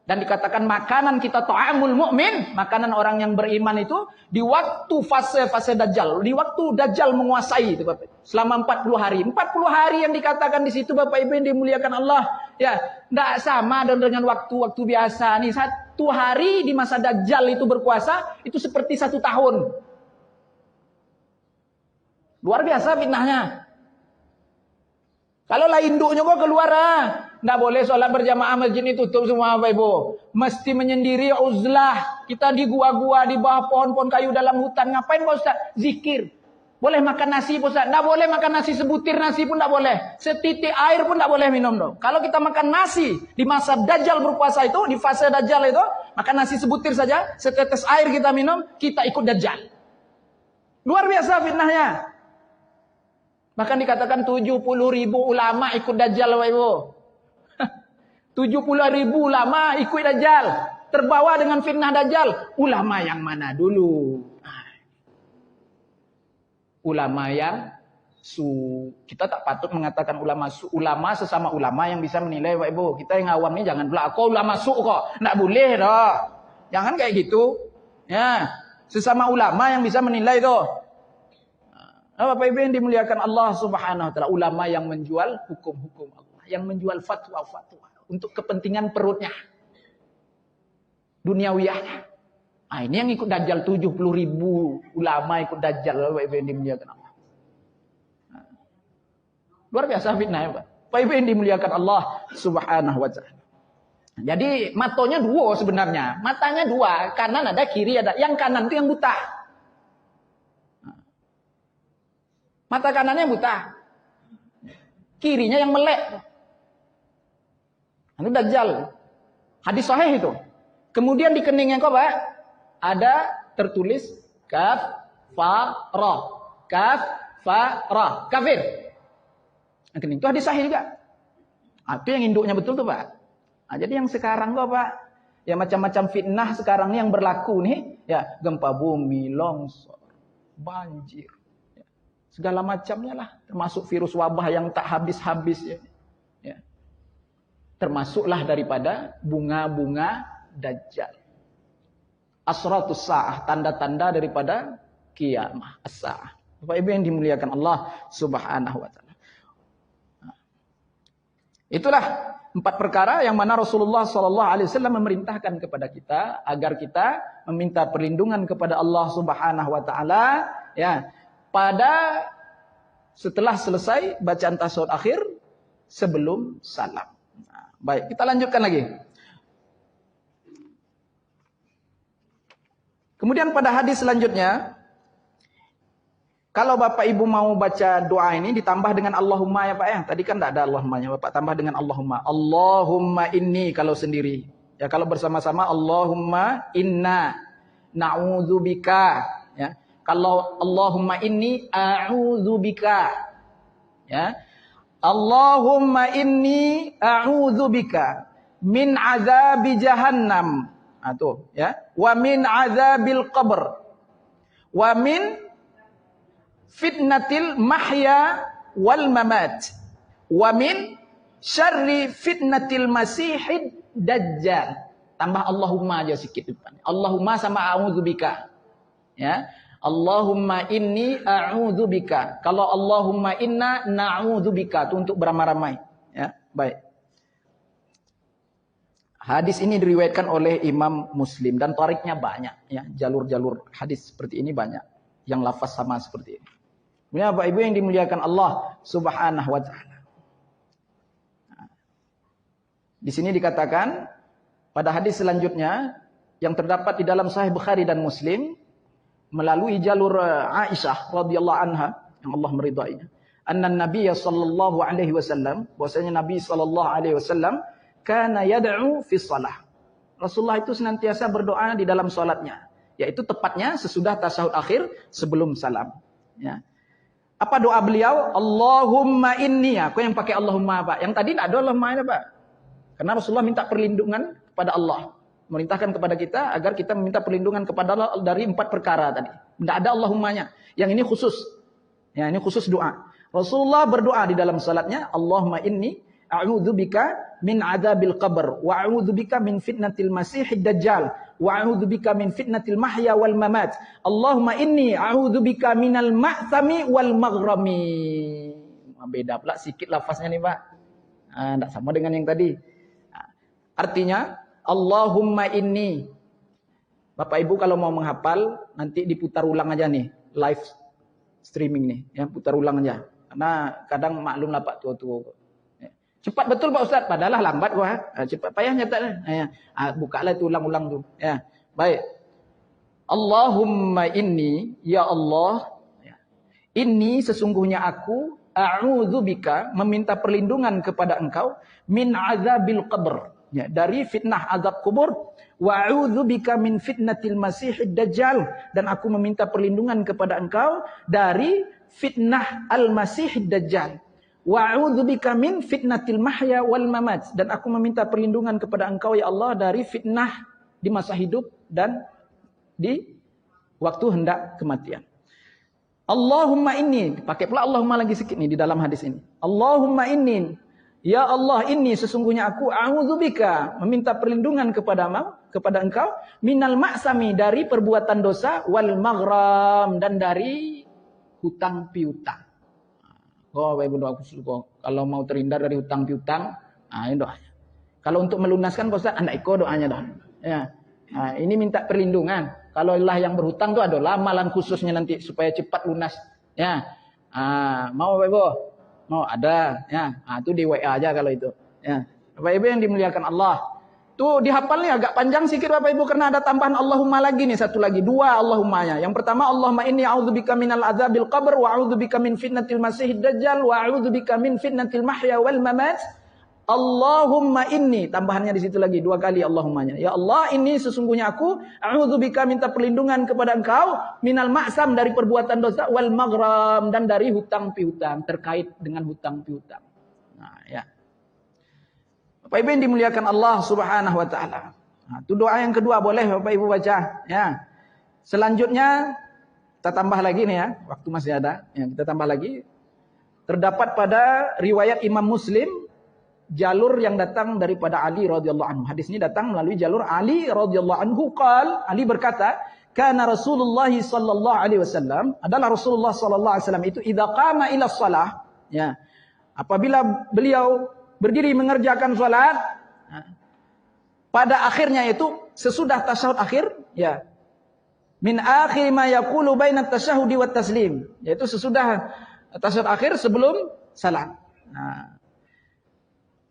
Dan dikatakan makanan kita ta'amul mu'min, makanan orang yang beriman itu di waktu fase-fase Dajjal, di waktu Dajjal menguasai itu Bapak. Selama 40 hari. 40 hari yang dikatakan di situ Bapak Ibu yang dimuliakan Allah, ya, enggak sama dengan waktu-waktu biasa nih. 1 hari di masa Dajjal itu berkuasa itu seperti 1 tahun. Luar biasa fitnahnya. Kalau lah induknya kok keluar nggak boleh sholat berjamaah, masjid ini tutup semua Bapak Ibu. Mesti menyendiri, uzlah. Kita di gua-gua, di bawah pohon-pohon kayu dalam hutan. Ngapain Pak Ustaz? Zikir. Boleh makan nasi Pak Ustaz? Nggak boleh makan nasi, sebutir nasi pun nggak boleh. Setitik air pun nggak boleh minum dong. Kalau kita makan nasi di masa Dajjal berpuasa itu, di fase Dajjal itu, makan nasi sebutir saja, setetes air kita minum, kita ikut Dajjal. Luar biasa fitnahnya. Bahkan dikatakan 70.000 ulama ikut Dajjal Bapak Ibu. 70.000 ulama ikut Dajjal. Terbawa dengan fitnah Dajjal. Ulama yang mana dulu? Ulama yang kita tak patut mengatakan ulama su. Ulama sesama ulama yang bisa menilai Bapak Ibu. Kita yang awam ini jangan pula kok ulama su kok. Nggak boleh dah. Jangan kayak gitu. Ya, sesama ulama yang bisa menilai itu. Bapak Ibu yang dimuliakan Allah Subhanahu wa taala, ulama yang menjual hukum-hukum Allah, yang menjual fatwa-fatwa untuk kepentingan perutnya, duniawiyahnya. Nah, ini yang ikut Dajjal 70.000 ulama ikut Dajjal, Bapak Ibu yang dimuliakan Allah. Luar biasa fitnah, Bapak Ibu yang dimuliakan Allah Subhanahu wa taala. Jadi matanya 2 sebenarnya, matanya 2, kanan ada, kiri ada. Yang kanan itu yang buta. Mata kanannya buta. Kirinya yang melek. Itu Dajjal. Hadis sahih itu. Kemudian di keningnya kok Pak, ada tertulis kaf, fa, ra. Kaf, fa, ra. Kafir. Yang kening itu hadis sahih juga. Itu yang induknya betul tuh Pak. Nah, jadi yang sekarang kok Pak, ya macam-macam fitnah sekarang nih yang berlaku nih. Ya, gempa bumi, longsor, banjir. Segala macamnya lah, termasuk virus wabah yang tak habis-habis ya. Ya. Termasuklah daripada bunga-bunga Dajjal. Asratus sa'ah, tanda-tanda daripada kiamah, as-sa'ah. Bapak Ibu yang dimuliakan Allah Subhanahu wa taala. Itulah 4 perkara yang mana Rasulullah sallallahu alaihi wasallam memerintahkan kepada kita agar kita meminta perlindungan kepada Allah Subhanahu wa taala, ya. Pada setelah selesai bacaan tasyahud akhir sebelum salam. Nah, baik, kita lanjutkan lagi. Kemudian pada hadis selanjutnya, kalau Bapak Ibu mau baca doa ini ditambah dengan Allahumma ya Pak ya. Tadi kan tidak ada Allahumma-nya, Bapak tambah dengan Allahumma. Allahumma inni kalau sendiri. Ya kalau bersama-sama Allahumma inna na'udzubika ya. Kalau Allahumma inni a'udzubika. Ya. Allahumma inni a'udzubika min azabi jahannam. Nah, tuh, ya. Wa min azabil qabr. Wa min fitnatil mahya wal mamat. Wa min syarri fitnatil masihid dajjal. Tambah Allahumma aja sedikit depan. Allahumma sama a'udzubika. Ya. Allahumma inni a'udzubika. Kalau Allahumma inna na'udzubika itu untuk beramai-ramai. Ya, baik. Hadis ini diriwayatkan oleh Imam Muslim dan tariknya banyak. Ya, jalur-jalur hadis seperti ini banyak. Yang lafaz sama seperti ini. Ya, Bapak Ibu yang dimuliakan Allah Subhanahu wa taala. Di sini dikatakan pada hadis selanjutnya yang terdapat di dalam Sahih Bukhari dan Muslim melalui jalur Aisyah radhiyallahu anha yang Allah meridainya. Anna Nabiy sallallahu alaihi wasallam, bahwasanya Nabi sallallahu alaihi wasallam kana yad'u fi shalah. Rasulullah itu senantiasa berdoa di dalam salatnya, yaitu tepatnya sesudah tasyahud akhir sebelum salam. Ya. Apa doa beliau? Allahumma inni. Aku yang pakai Allahumma, Pak. Yang tadi tidak ada Allahumma, Pak. Karena Rasulullah minta perlindungan kepada Allah. Merintahkan kepada kita agar kita meminta perlindungan kepada Allah dari 4 perkara tadi. Tidak ada Allahummanya. Yang ini khusus. Ya, ini khusus doa. Rasulullah berdoa di dalam salatnya, Allahumma inni a'udzubika min adzabil qabr wa a'udzubika min fitnatil masiihid dajjal wa a'udzubika min fitnatil mahya wal mamat. Allahumma inni a'udzubika minal ma'thami wal maghrami. Beda pula sikit lafaznya nih, Pak. Tidak sama dengan yang tadi. Artinya, Allahumma inni. Bapak Ibu kalau mau menghafal, nanti diputar ulang aja nih, live streaming nih, ya, putar ulang aja. Karena kadang maklum lah Pak tua-tua. Cepat betul Pak Ustaz, padahal lambat gua. Cepat payah nyataknya. Ya. Bukalah itu ulang-ulang tuh. Ya. Baik. Allahumma inni, ya Allah, ya. Inni sesungguhnya aku a'udzubika meminta perlindungan kepada Engkau min azabil qabr, ya, dari fitnah azab kubur, wa a'udzubika min fitnatil masiihid dajjal, dan aku meminta perlindungan kepada Engkau dari fitnah al-masihid dajjal. Wa a'udzubika min fitnatil mahya wal mamat, dan aku meminta perlindungan kepada Engkau ya Allah dari fitnah di masa hidup dan di waktu hendak kematian. Allahumma inni, pakai pula Allahumma lagi sedikit nih di dalam hadis ini. Allahumma inni, ya Allah, inni sesungguhnya aku a'udzubika meminta perlindungan kepada Engkau minal ma'sami dari perbuatan dosa wal maghram dan dari hutang piutang. Oh, Bapak Ibu doa kalau mau terhindar dari hutang piutang, ini doanya. Kalau untuk melunaskan Pak Ustaz, anda ikut doanya dah. Ya. Nah, ini minta perlindungan. Kalau lah yang berhutang itu adalah amalan khususnya nanti supaya cepat lunas. Ya. Mau Bapak Ibu? Mau ada, ya. Itu di WA aja kalau itu. Ya. Bapak Ibu yang dimuliakan Allah. Tuh dihafal nih agak panjang sedikit Bapak Ibu karena ada tambahan Allahumma lagi nih, satu lagi, 2 Allahummanya. Yang pertama Allahumma inni a'udzubika minal adzabil qabr wa a'udzubika min fitnatil masiihid dajjal wa a'udzubika min fitnatil mahya wal mamat. Allahumma inni, tambahannya di situ lagi 2 kali Allahummanya. Ya Allah, ini sesungguhnya aku a'udzubika minta perlindungan kepada Engkau minal ma'sam dari perbuatan dosa wal maghram dan dari hutang piutang, terkait dengan hutang piutang. Nah, ya. Bapak Ibu yang dimuliakan Allah Subhanahu wa taala. Nah, itu doa yang kedua, boleh Bapak Ibu baca, ya. Selanjutnya kita tambah lagi nih ya, waktu masih ada. Ya, kita tambah lagi. Terdapat pada riwayat Imam Muslim jalur yang datang daripada Ali radhiyallahu anhu. Hadis ini datang melalui jalur Ali radhiyallahu anhu. Ali berkata, "Kana Rasulullah sallallahu alaihi wasallam, adalah Rasulullah sallallahu alaihi wasallam itu idza qama ila shalah, ya. Apabila beliau berdiri mengerjakan salat, pada akhirnya itu sesudah tasyahud akhir, ya. Min akhir ma yaqulu baina tasyahudi wat taslim, yaitu sesudah tasyahud akhir sebelum salam. Nah,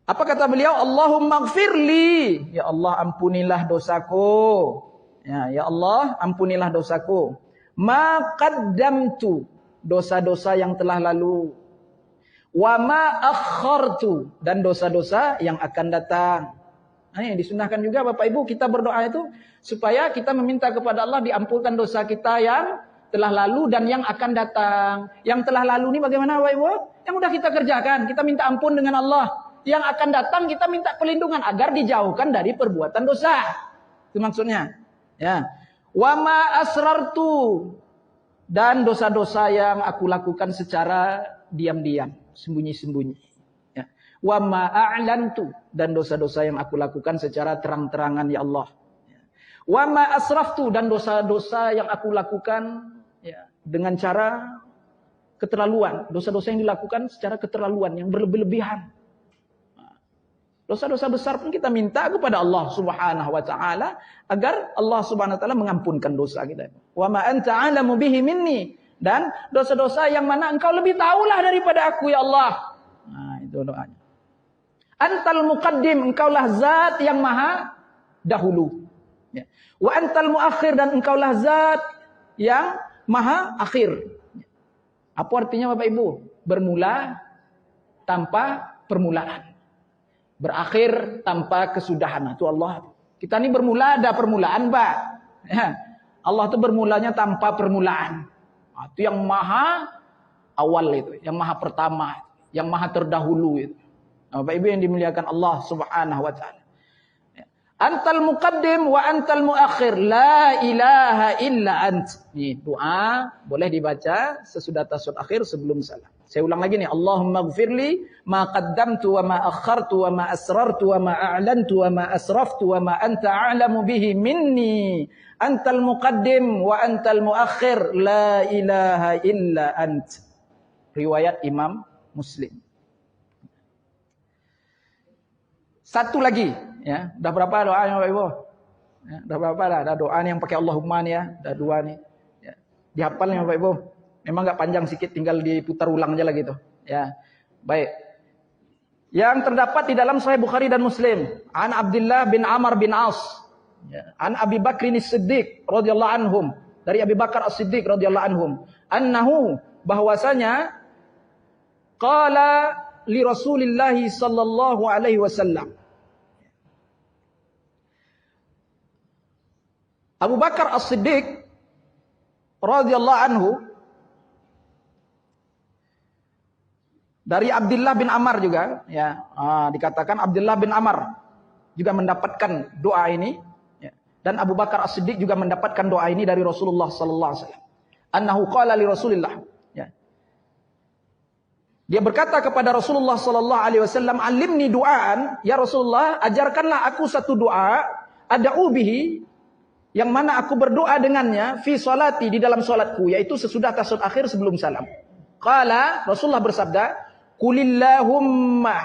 apa kata beliau? Allahumma gfirli, ya Allah ampunilah dosaku. Ya Allah ampunilah dosaku. Ma qaddamtu, dosa-dosa yang telah lalu. Wa ma akhartu, dan dosa-dosa yang akan datang. Nah, ini disunahkan juga Bapak Ibu kita berdoa itu supaya kita meminta kepada Allah diampunkan dosa kita yang telah lalu dan yang akan datang. Yang telah lalu ini bagaimana Bapak Ibu? Yang sudah kita kerjakan, kita minta ampun dengan Allah. Yang akan datang kita minta perlindungan agar dijauhkan dari perbuatan dosa. Itu maksudnya. Ya. Wa ma asrartu, dan dosa-dosa yang aku lakukan secara diam-diam, sembunyi-sembunyi. Ya. Wa ma a'lantu, dan dosa-dosa yang aku lakukan secara terang-terangan ya Allah. Ya. Wa ma asraftu, dan dosa-dosa yang aku lakukan ya, dengan cara keterlaluan. Dosa-dosa yang dilakukan secara keterlaluan, yang berlebih-lebihan. Dosa-dosa besar pun kita minta kepada Allah Subhanahu wa taala agar Allah Subhanahu wa taala mengampunkan dosa kita. Wa ma anta 'alamu bihi minni, dan dosa-dosa yang mana engkau lebih tahulah daripada aku ya Allah. Nah, itu doanya. Antal muqaddim, engkaulah zat yang maha dahulu. Ya. Wa antal muakhir, dan engkaulah zat yang maha akhir. Apa artinya Bapak Ibu? Bermula tanpa permulaan. Berakhir tanpa kesudahan. Itu Allah. Kita ini bermula ada permulaan, Pak. Ya. Allah itu bermulanya tanpa permulaan. Itu yang maha awal itu, yang maha pertama, yang maha terdahulu itu. Bapak Ibu yang dimuliakan Allah Subhanahu wa taala. Antal muqaddim wa antal muakhir, la ilaha illa ant. Ini doa boleh dibaca sesudah tasyahud akhir sebelum salam. Saya ulang lagi nih, Allahumma ighfirli ma qaddamtu wa ma akhartu wa ma asrartu wa ma a'lantu wa ma asraftu wa ma anta a'lamu bihi minni. Antal muqaddim wa antal muakhir, la ilaha illa ant. Riwayat Imam Muslim. Satu lagi, ya. Udah berapa doanya Bapak Ibu? Ya, udah berapa dah? Ada doa nih yang pakai Allahumma nih ya, ada 2 nih. Ya. Dihafal nih Bapak Ibu. Memang enggak panjang sedikit, tinggal diputar ulang aja lah gitu. Ya. Baik. Yang terdapat di dalam Sahih Bukhari dan Muslim, an Abdullah bin Amr bin As, ya. An Abi Bakrin As-Siddiq radhiyallahu anhum, dari Abi Bakar As-Siddiq radhiyallahu anhum, annahu, bahwasanya qala li Rasulillah sallallahu alaihi wasallam. Abu Bakar As-Siddiq radhiyallahu anhu dari Abdullah bin Amr juga, ya. Dikatakan Abdullah bin Amr juga mendapatkan doa ini, ya. Dan Abu Bakar As-Siddiq juga mendapatkan doa ini dari Rasulullah sallallahu alaihi wasallam. Annahu qala li Rasulillah, ya. Dia berkata kepada Rasulullah sallallahu alaihi wasallam, "Alimni du'aan, ya Rasulullah, ajarkanlah aku satu doa, ad'u bihi, yang mana aku berdoa dengannya fi salati, di dalam salatku, yaitu sesudah tasyahud akhir sebelum salam." Qala, Rasulullah bersabda, "Qulillahumma,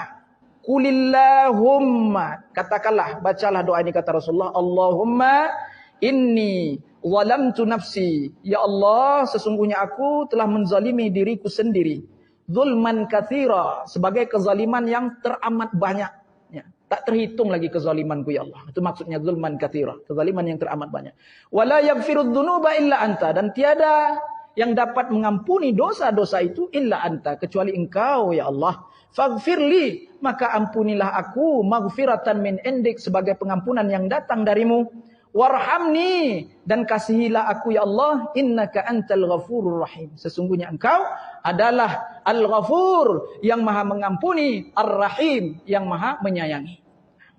qulillahumma." Katakanlah, bacalah doa ini kata Rasulullah, "Allahumma inni zalamtu nafsi." Ya Allah, sesungguhnya aku telah menzalimi diriku sendiri. Zulman katsira, sebagai kezaliman yang teramat banyak. Ya, tak terhitung lagi kezalimanku ya Allah. Itu maksudnya zulman katsira, kezaliman yang teramat banyak. Wala yaghfirudz dzunuba illa anta, dan tiada yang dapat mengampuni dosa-dosa itu illa anta, kecuali engkau ya Allah. Faghfirli, maka ampunilah aku, maghfiratan min indik, sebagai pengampunan yang datang darimu. Warhamni, dan kasihilah aku ya Allah, innaka antal ghafurur rahim, sesungguhnya engkau adalah al-ghafur, yang maha mengampuni, ar-rahim, yang maha menyayangi.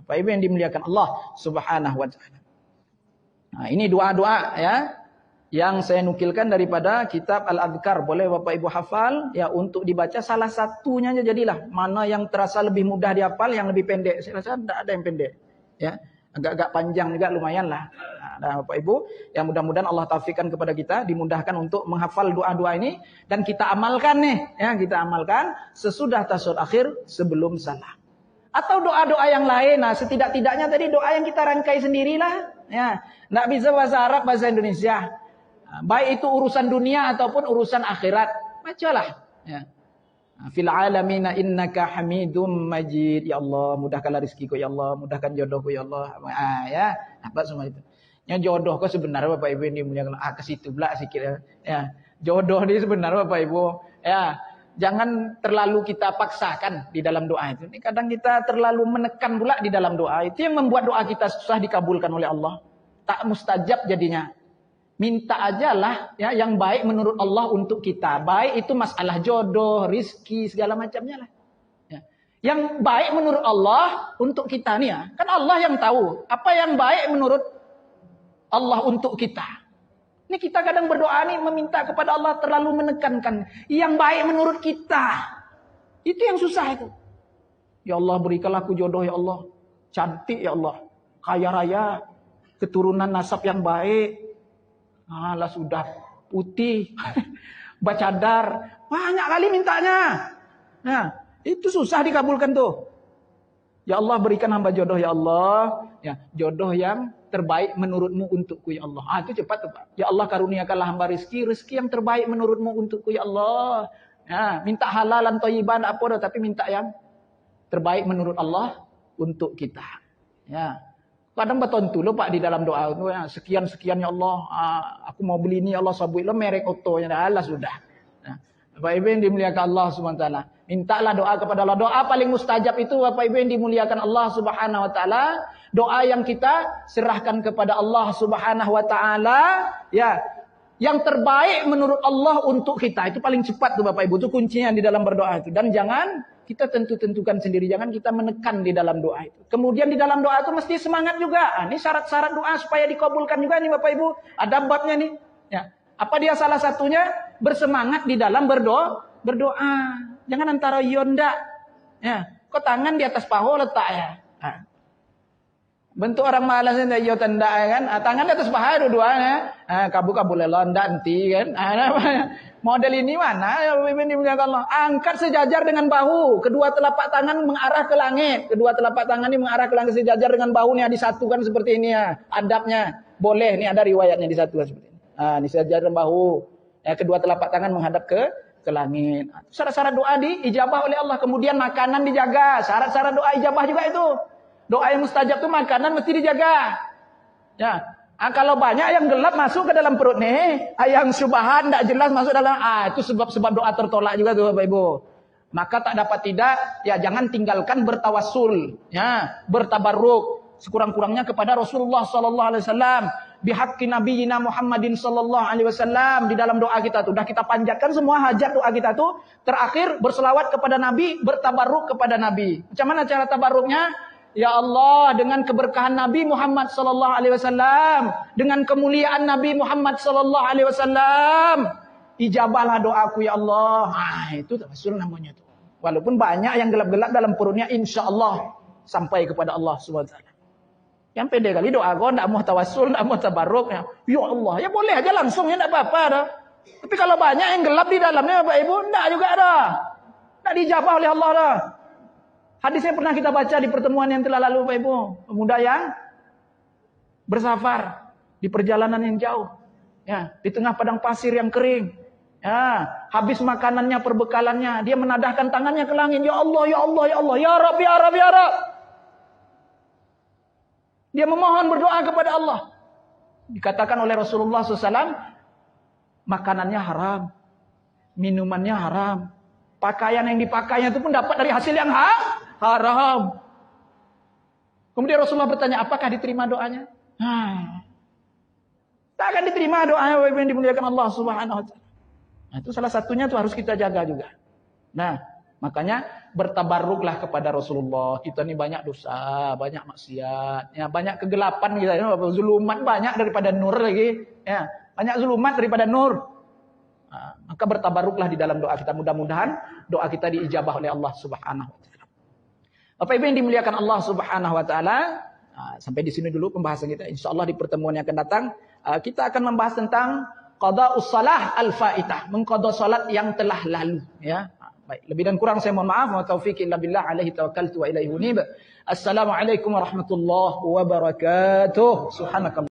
Bapak Ibu yang dimuliakan Allah Subhanahu wa taala. Nah, ini doa-doa ya yang saya nukilkan daripada kitab Al-Adhkar. Boleh Bapak Ibu hafal ya, untuk dibaca salah satunya aja jadilah. Mana yang terasa lebih mudah dihafal, yang lebih pendek. Saya rasa tidak ada yang pendek. Ya, agak-agak panjang juga lumayan lah. Nah, Bapak Ibu, yang mudah-mudahan Allah taufikkan kepada kita, dimudahkan untuk menghafal doa-doa ini dan kita amalkan nih, ya, kita amalkan sesudah tasyahud akhir sebelum salam. Atau doa-doa yang lain. Nah, setidak-tidaknya tadi doa yang kita rangkai sendirilah, ya. Enggak bisa bahasa Arab, bahasa Indonesia. Baik itu urusan dunia ataupun urusan akhirat, bacalah, ya. Fil alamina innaka hamidum majid. Ya Allah, mudahkanlah rezekiku ya Allah, mudahkan jodohku ya Allah. Ya, apa semua itu. Yang jodoh kok sebenarnya Bapak Ibu ini dimuliakan. Ke situ pula sikit ya. Ya, jodoh ini sebenarnya Bapak Ibu, ya, jangan terlalu kita paksakan di dalam doa itu. Ini kadang kita terlalu menekan pula di dalam doa. Itu yang membuat doa kita susah dikabulkan oleh Allah. Tak mustajab jadinya. Minta ajalah ya yang baik menurut Allah untuk kita. Baik itu masalah jodoh, rizki, segala macamnya lah. Ya. Yang baik menurut Allah untuk kita nih ya. Kan Allah yang tahu apa yang baik menurut Allah untuk kita. Ini kita kadang berdoa nih meminta kepada Allah terlalu menekankan yang baik menurut kita. Itu yang susah itu. Ya Allah, berikanlah aku jodoh ya Allah. Cantik ya Allah. Kaya raya. Keturunan nasab yang baik. Alah sudah putih, bacadar, banyak kali mintanya. Nah, itu susah dikabulkan tuh. Ya Allah, berikan hamba jodoh ya Allah, ya, jodoh yang terbaik menurutmu untukku ya Allah. Itu cepat tuh Pak. Ya Allah, karuniakanlah hamba rezeki yang terbaik menurutmu untukku ya Allah. Ya, minta halalan thayyiban apa dah, tapi minta yang terbaik menurut Allah untuk kita. Ya. Kadang betul loh Pak di dalam doa itu ya, sekian ya Allah, aku mau beli ini ya Allah, sabuilah merek otonya, Allah sudah. Nah, Bapak Ibu yang dimuliakan Allah Subhanahu wa taala. Mintalah doa kepada Allah. Doa paling mustajab itu Bapak Ibu yang dimuliakan Allah Subhanahu wa taala, doa yang kita serahkan kepada Allah Subhanahu wa taala, ya. Yang terbaik menurut Allah untuk kita. Itu paling cepat tuh Bapak Ibu. Itu kuncinya di dalam berdoa itu. Dan jangan kita tentukan sendiri. Jangan kita menekan di dalam doa itu. Kemudian di dalam doa itu mesti semangat juga. Ini syarat-syarat doa supaya dikabulkan juga nih Bapak Ibu. Ada babnya nih. Ya. Apa dia salah satunya? Bersemangat di dalam berdoa. Jangan antara yonda. Ya. Kok tangan di atas paha letak ya. Nah. Bentuk orang malas ini yo tanda kan. Tangan di atas paha dua-duanya. Kabul londa nanti kan. Model ini mana ya ini Allah. Angkat sejajar dengan bahu. Kedua telapak tangan mengarah ke langit. Kedua telapak tangan ini mengarah ke langit sejajar dengan bahu nih disatukan seperti ini ya. Adabnya boleh nih ada riwayatnya disatukan seperti ini. Ini sejajar dengan bahu. Ya, kedua telapak tangan menghadap ke langit. Syarat-syarat doa diijabah oleh Allah. Kemudian makanan dijaga. Syarat-syarat doa ijabah juga itu. Doa yang mustajab itu makanan mesti dijaga. Ya. Kalau banyak yang gelap masuk ke dalam perut nih, yang syubhat tidak jelas masuk dalam, itu sebab-sebab doa tertolak juga tuh Bapak Ibu. Maka tak dapat tidak, ya jangan tinggalkan bertawassul, ya, bertabarruk sekurang-kurangnya kepada Rasulullah sallallahu alaihi wasallam, bihaqqi nabiyina Muhammadin sallallahu alaihi wasallam di dalam doa kita tuh. Sudah kita panjatkan semua hajat doa kita tuh, terakhir berselawat kepada Nabi, bertabarruk kepada Nabi. Macam mana cara tabarruknya? Ya Allah, dengan keberkahan Nabi Muhammad sallallahu alaihi wasallam, dengan kemuliaan Nabi Muhammad sallallahu alaihi wasallam, ijabahlah doaku ya Allah. Itu tawassul namanya tuh. Walaupun banyak yang gelap-gelap dalam perutnya, insyaallah sampai kepada Allah Subhanahu wa taala. Yang pede kali doa kau enggak mau tawassul, enggak mau tabarruk ya. Ya Allah, ya boleh aja langsung ya enggak apa-apa dah. Tapi kalau banyak yang gelap di dalamnya Bapak Ibu, enggak juga dah. Enggak dijabah oleh Allah dah. Hadisnya pernah kita baca di pertemuan yang telah lalu Bapak Ibu. Pemuda yang bersafar di perjalanan yang jauh. Ya, di tengah padang pasir yang kering. Ya, habis makanannya, perbekalannya, dia menadahkan tangannya ke langit. Ya Allah, ya Allah, ya Allah, ya Rabb, ya Rabb, ya Rabb. Dia memohon berdoa kepada Allah. Dikatakan oleh Rasulullah SAW, makanannya haram, minumannya haram, pakaian yang dipakainya itu pun dapat dari hasil yang haram. Kemudian Rasulullah bertanya, apakah diterima doanya? Tak akan diterima doanya yang dimuliakan Allah Subhanahu wa taala. Nah, itu salah satunya tuh harus kita jaga juga. Nah, makanya bertabarruklah kepada Rasulullah. Kita ini banyak dosa, banyak maksiat, ya, banyak kegelapan kita, zulumat banyak daripada nur lagi, ya, banyak zulumat daripada nur. Nah, maka bertabaruklah di dalam doa kita. Mudah-mudahan doa kita diijabah oleh Allah Subhanahu wa taala. Bapak Ibu yang dimuliakan Allah Subhanahu wa taala, sampai di sini dulu pembahasan kita. Insyaallah di pertemuan yang akan datang kita akan membahas tentang qada'us shalah al-faitah, mengqada salat yang telah lalu, ya. Baik, lebih dan kurang saya mohon maaf. Wa taufiq illa billah, alaihi tawakkaltu wa ilaihi unib. Assalamualaikum warahmatullahi wabarakatuh. Subhanakallah.